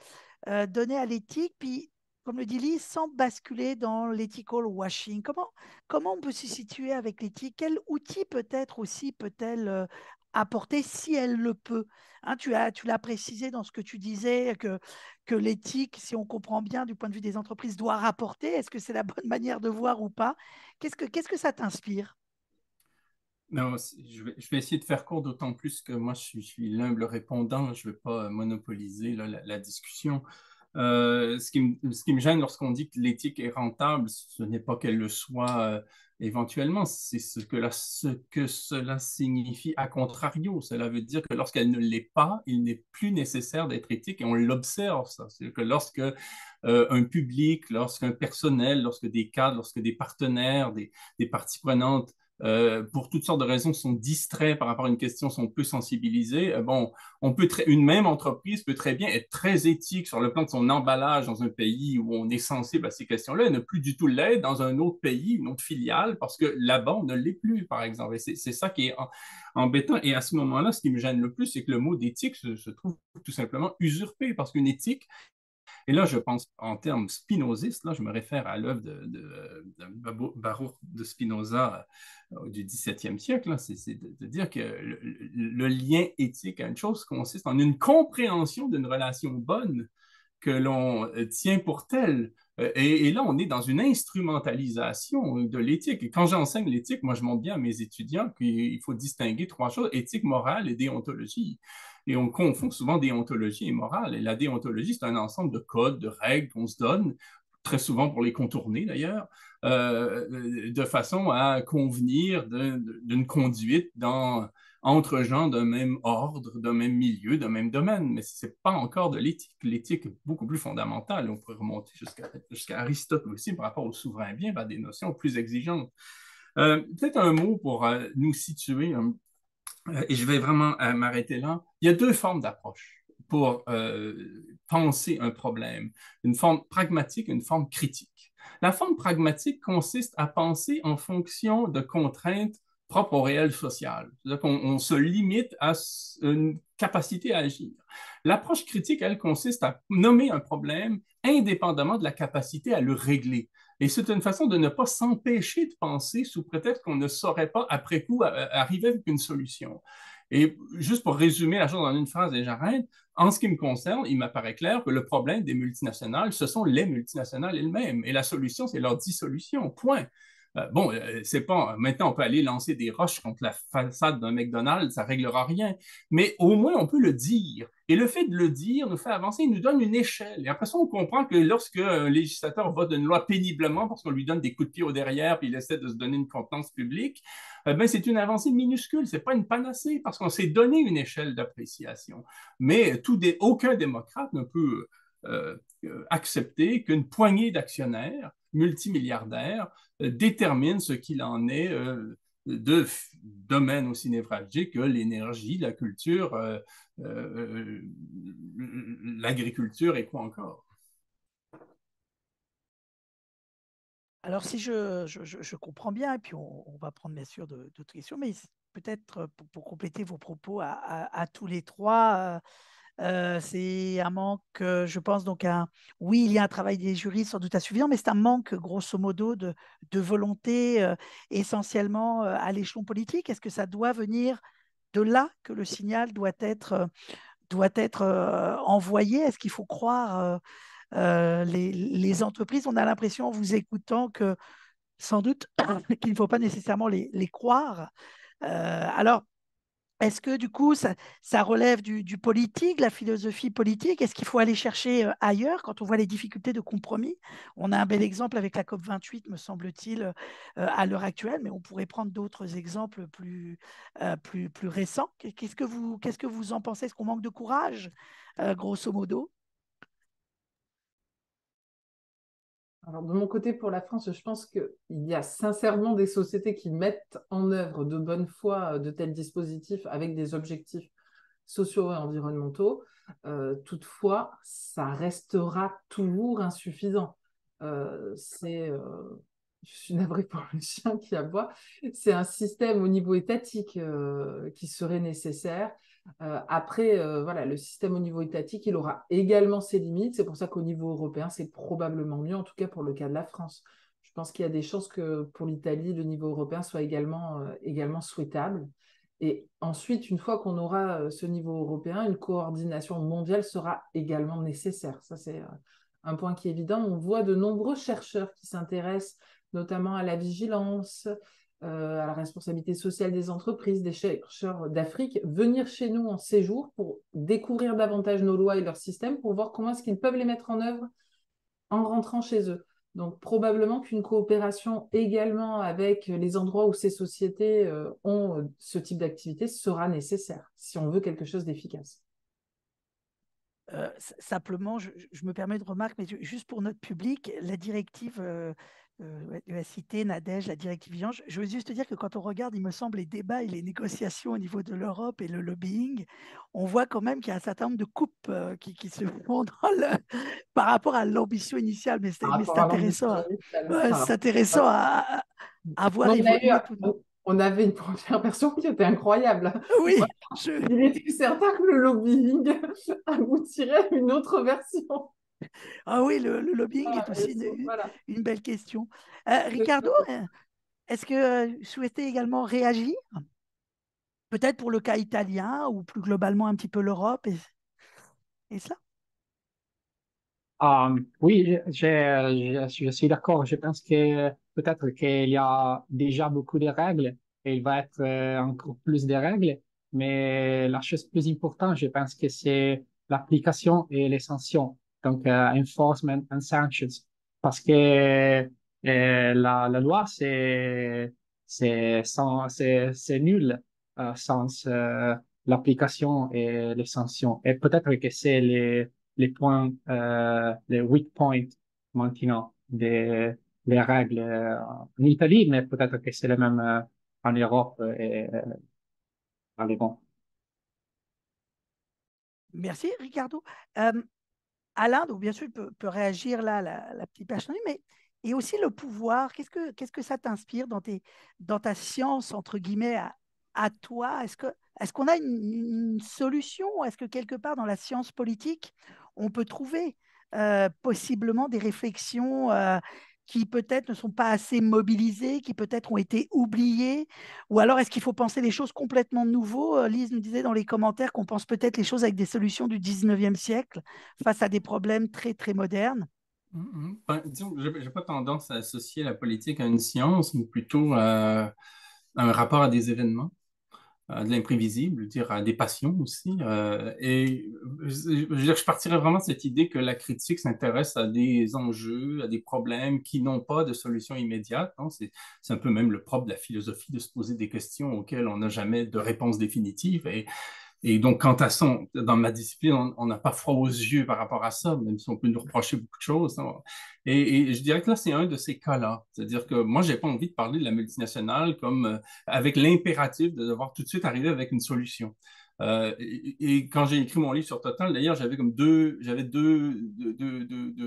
donner à l'éthique, puis, comme le dit Lise, sans basculer dans l'ethical washing. Comment on peut se situer avec l'éthique? Quel outil peut-être aussi peut-elle apporter si elle le peut? Hein, tu l'as précisé dans ce que tu disais, que l'éthique, si on comprend bien du point de vue des entreprises, doit rapporter. Est-ce que c'est la bonne manière de voir ou pas? Qu'est-ce que ça t'inspire? Non, je vais essayer de faire court, d'autant plus que moi, je suis l'humble répondant. Je ne veux pas monopoliser là, la discussion. Ce qui me gêne lorsqu'on dit que l'éthique est rentable, ce n'est pas qu'elle le soit éventuellement, c'est ce que cela signifie à contrario. Cela veut dire que lorsqu'elle ne l'est pas, il n'est plus nécessaire d'être éthique et on l'observe, ça. C'est-à-dire que lorsque un public, lorsqu'un personnel, lorsque des cadres, lorsque des partenaires, des parties prenantes pour toutes sortes de raisons, sont distraits par rapport à une question, sont peu sensibilisés. Bon, une même entreprise peut très bien être très éthique sur le plan de son emballage dans un pays où on est sensible à ces questions-là et ne plus du tout l'être dans un autre pays, une autre filiale, parce que là-bas, on ne l'est plus, par exemple. Et c'est ça qui est embêtant. Et à ce moment-là, ce qui me gêne le plus, c'est que le mot d'éthique se trouve tout simplement usurpé, parce qu'une éthique, Et là, je pense en termes spinozistes, là, je me réfère à l'œuvre Baruch de Spinoza du XVIIe siècle, c'est de dire que le lien éthique a une chose consiste en une compréhension d'une relation bonne que l'on tient pour telle. Et là, on est dans une instrumentalisation de l'éthique. Et quand j'enseigne l'éthique, moi, je montre bien à mes étudiants qu'il faut distinguer trois choses, éthique, morale et déontologie. Et on confond souvent déontologie et morale. Et la déontologie, c'est un ensemble de codes, de règles qu'on se donne, très souvent pour les contourner d'ailleurs, de façon à convenir d'une conduite entre gens d'un même ordre, d'un même milieu, d'un même domaine. Mais ce n'est pas encore de l'éthique. L'éthique est beaucoup plus fondamentale. On pourrait remonter jusqu'à Aristote aussi par rapport au souverain bien, des notions plus exigeantes. Peut-être un mot pour nous situer, et je vais vraiment m'arrêter là. Il y a deux formes d'approche pour penser un problème, une forme pragmatique et une forme critique. La forme pragmatique consiste à penser en fonction de contraintes propres au réel social. C'est-à-dire qu'on se limite à une capacité à agir. L'approche critique, elle, consiste à nommer un problème indépendamment de la capacité à le régler. Et c'est une façon de ne pas s'empêcher de penser sous prétexte qu'on ne saurait pas, après coup, arriver avec une solution. Et juste pour résumer la chose en une phrase et j'arrête, en ce qui me concerne, il m'apparaît clair que le problème des multinationales, ce sont les multinationales elles-mêmes. Et la solution, c'est leur dissolution. Point. C'est pas. Maintenant, on peut aller lancer des roches contre la façade d'un McDonald's, ça réglera rien. Mais au moins, on peut le dire. Et le fait de le dire nous fait avancer, il nous donne une échelle. Et après ça, on comprend que lorsque un législateur vote une loi péniblement parce qu'on lui donne des coups de pied au derrière puis il essaie de se donner une contenance publique, c'est une avancée minuscule. C'est pas une panacée parce qu'on s'est donné une échelle d'appréciation. Mais aucun démocrate ne peut accepter qu'une poignée d'actionnaires multimilliardaires détermine ce qu'il en est de domaines aussi névralgiques que l'énergie, la culture, l'agriculture et quoi encore. Alors, si je comprends bien, et puis on va prendre bien sûr d'autres questions, mais peut-être pour compléter vos propos à tous les trois, c'est un manque, je pense, donc oui, il y a un travail des juristes sans doute insuffisant, mais c'est un manque, grosso modo, de volonté essentiellement à l'échelon politique. Est-ce que ça doit venir de là que le signal doit être envoyé? Est-ce qu'il faut croire les entreprises? On a l'impression, en vous écoutant, que sans doute qu'il ne faut pas nécessairement les croire. Alors, est-ce que du coup, ça relève du politique, de la philosophie politique? Est-ce qu'il faut aller chercher ailleurs quand on voit les difficultés de compromis? On a un bel exemple avec la COP28, me semble-t-il, à l'heure actuelle, mais on pourrait prendre d'autres exemples plus récents. Qu'est-ce que vous en pensez? Est-ce qu'on manque de courage, grosso modo? Alors, de mon côté, pour la France, je pense qu'il y a sincèrement des sociétés qui mettent en œuvre de bonne foi de tels dispositifs avec des objectifs sociaux et environnementaux. Toutefois, ça restera toujours insuffisant. Je suis navrée pour le chien qui aboie. C'est un système au niveau étatique qui serait nécessaire. Après, voilà, le système au niveau étatique, il aura également ses limites. C'est pour ça qu'au niveau européen, c'est probablement mieux, en tout cas pour le cas de la France. Je pense qu'il y a des chances que pour l'Italie, le niveau européen soit également souhaitable. Et ensuite, une fois qu'on aura ce niveau européen, une coordination mondiale sera également nécessaire. Ça, c'est un point qui est évident. On voit de nombreux chercheurs qui s'intéressent notamment à la vigilance, à la responsabilité sociale des entreprises, des chercheurs d'Afrique, venir chez nous en séjour pour découvrir davantage nos lois et leurs systèmes, pour voir comment est-ce qu'ils peuvent les mettre en œuvre en rentrant chez eux. Donc probablement qu'une coopération également avec les endroits où ces sociétés ont ce type d'activité sera nécessaire si on veut quelque chose d'efficace. Simplement, je me permets de remarque, mais juste pour notre public, la directive, tu as cité Nadège, la directive Viange. Je veux juste te dire que quand on regarde, il me semble, les débats et les négociations au niveau de l'Europe et le lobbying, on voit quand même qu'il y a un certain nombre de coupes qui se font par rapport à l'ambition initiale. Mais c'est intéressant, c'est intéressant à voir évoluer tout de même. On avait une première version qui était incroyable. Oui, il était certain que le lobbying aboutirait à une autre version. Ah oui, le lobbying est Voilà, aussi voilà. une belle question. C'est Ricardo, ça. est-ce que vous souhaitez également réagir? Peut-être pour le cas italien ou plus globalement un petit peu l'Europe et cela? Oui, je suis d'accord. Je pense que peut-être qu'il y a déjà beaucoup de règles et il va être encore plus de règles, mais la chose plus importante, je pense que c'est l'application et les sanctions, donc enforcement and sanctions, parce que la loi, c'est nul sans l'application et les sanctions. Et peut-être que c'est les points, les weak points maintenant des règles en Italie, mais peut-être que c'est le même en Europe et en Iran. Merci, Ricardo. Alain, donc bien sûr, peut réagir là, la petite personne, mais et aussi le pouvoir. Qu'est-ce que ça t'inspire dans ta science, entre guillemets, à toi? Est-ce qu'on a une solution? Est-ce que quelque part dans la science politique, on peut trouver possiblement des réflexions qui peut-être ne sont pas assez mobilisées, qui peut-être ont été oubliées? Ou alors est-ce qu'il faut penser les choses complètement nouveau? Lise nous disait dans les commentaires qu'on pense peut-être les choses avec des solutions du 19e siècle face à des problèmes très, très modernes. Ben, disons, j'ai pas tendance à associer la politique à une science, mais plutôt à un rapport à des événements, à de l'imprévisible, je veux dire, à des passions aussi. Je veux dire, je partirais vraiment de cette idée que la critique s'intéresse à des enjeux, à des problèmes qui n'ont pas de solution immédiate, hein. C'est un peu même le propre de la philosophie de se poser des questions auxquelles on n'a jamais de réponse définitive. Et donc, quant à ça, dans ma discipline, on n'a pas froid aux yeux par rapport à ça, même si on peut nous reprocher beaucoup de choses, hein. Et je dirais que là, c'est un de ces cas-là. C'est-à-dire que moi, j'ai pas envie de parler de la multinationale comme avec l'impératif de devoir tout de suite arriver avec une solution. Et quand j'ai écrit mon livre sur Total, d'ailleurs, j'avais deux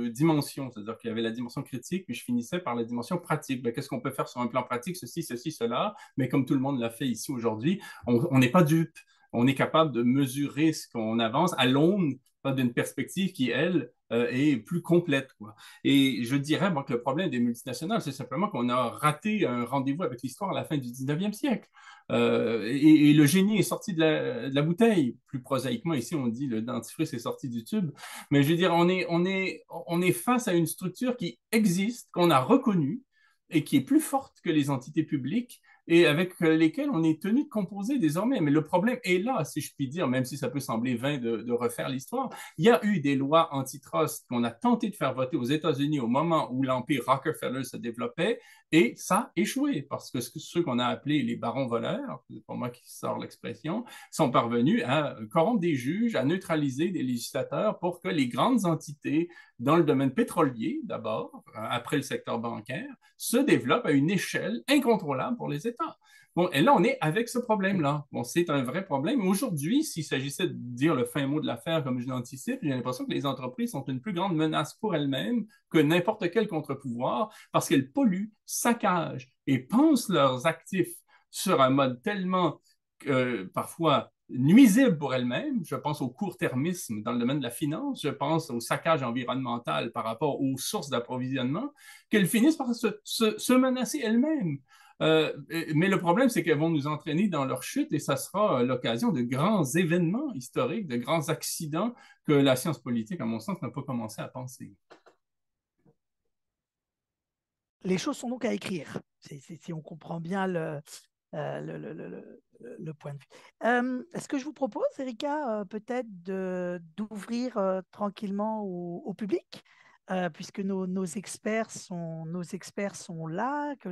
dimensions. C'est-à-dire qu'il y avait la dimension critique, puis je finissais par la dimension pratique. Ben, qu'est-ce qu'on peut faire sur un plan pratique, ceci, cela. Mais comme tout le monde l'a fait ici aujourd'hui, on n'est pas dupe. On est capable de mesurer ce qu'on avance à l'aune d'une perspective qui, elle, est plus complète, quoi. Et je dirais bon, que le problème des multinationales, c'est simplement qu'on a raté un rendez-vous avec l'histoire à la fin du 19e siècle. Et le génie est sorti de la bouteille. Plus prosaïquement, ici, on dit le dentifrice est sorti du tube. Mais je veux dire, on est face à une structure qui existe, qu'on a reconnue et qui est plus forte que les entités publiques et avec lesquels on est tenu de composer désormais. Mais le problème est là, si je puis dire, même si ça peut sembler vain de refaire l'histoire. Il y a eu des lois antitrust qu'on a tenté de faire voter aux États-Unis au moment où l'empire Rockefeller se développait, et ça a échoué, parce que ceux qu'on a appelés les barons voleurs, c'est pas moi qui sors l'expression, sont parvenus à corrompre des juges, à neutraliser des législateurs pour que les grandes entités dans le domaine pétrolier, d'abord, après le secteur bancaire, se développent à une échelle incontrôlable pour les États. Bon, et là, on est avec ce problème-là. Bon, c'est un vrai problème. Aujourd'hui, s'il s'agissait de dire le fin mot de l'affaire comme je l'anticipe, j'ai l'impression que les entreprises sont une plus grande menace pour elles-mêmes que n'importe quel contre-pouvoir parce qu'elles polluent, saccagent et pensent leurs actifs sur un mode tellement parfois nuisible pour elles-mêmes. Je pense au court-termisme dans le domaine de la finance, je pense au saccage environnemental par rapport aux sources d'approvisionnement, qu'elles finissent par se menacer elles-mêmes. Mais le problème, c'est qu'elles vont nous entraîner dans leur chute et ça sera l'occasion de grands événements historiques, de grands accidents que la science politique, à mon sens, n'a pas commencé à penser. Les choses sont donc à écrire, si on comprend bien le point de vue. Ce que je vous propose, Erika, peut-être d'ouvrir tranquillement au public, puisque nos experts sont là, que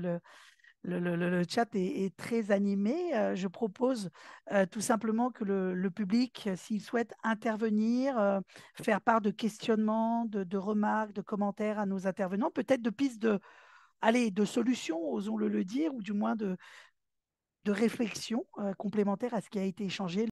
le chat est très animé. Je propose tout simplement que le public, s'il souhaite intervenir, faire part de questionnements, de remarques, de commentaires à nos intervenants, peut-être de pistes de solutions, osons le dire, ou du moins de réflexions complémentaires à ce qui a été échangé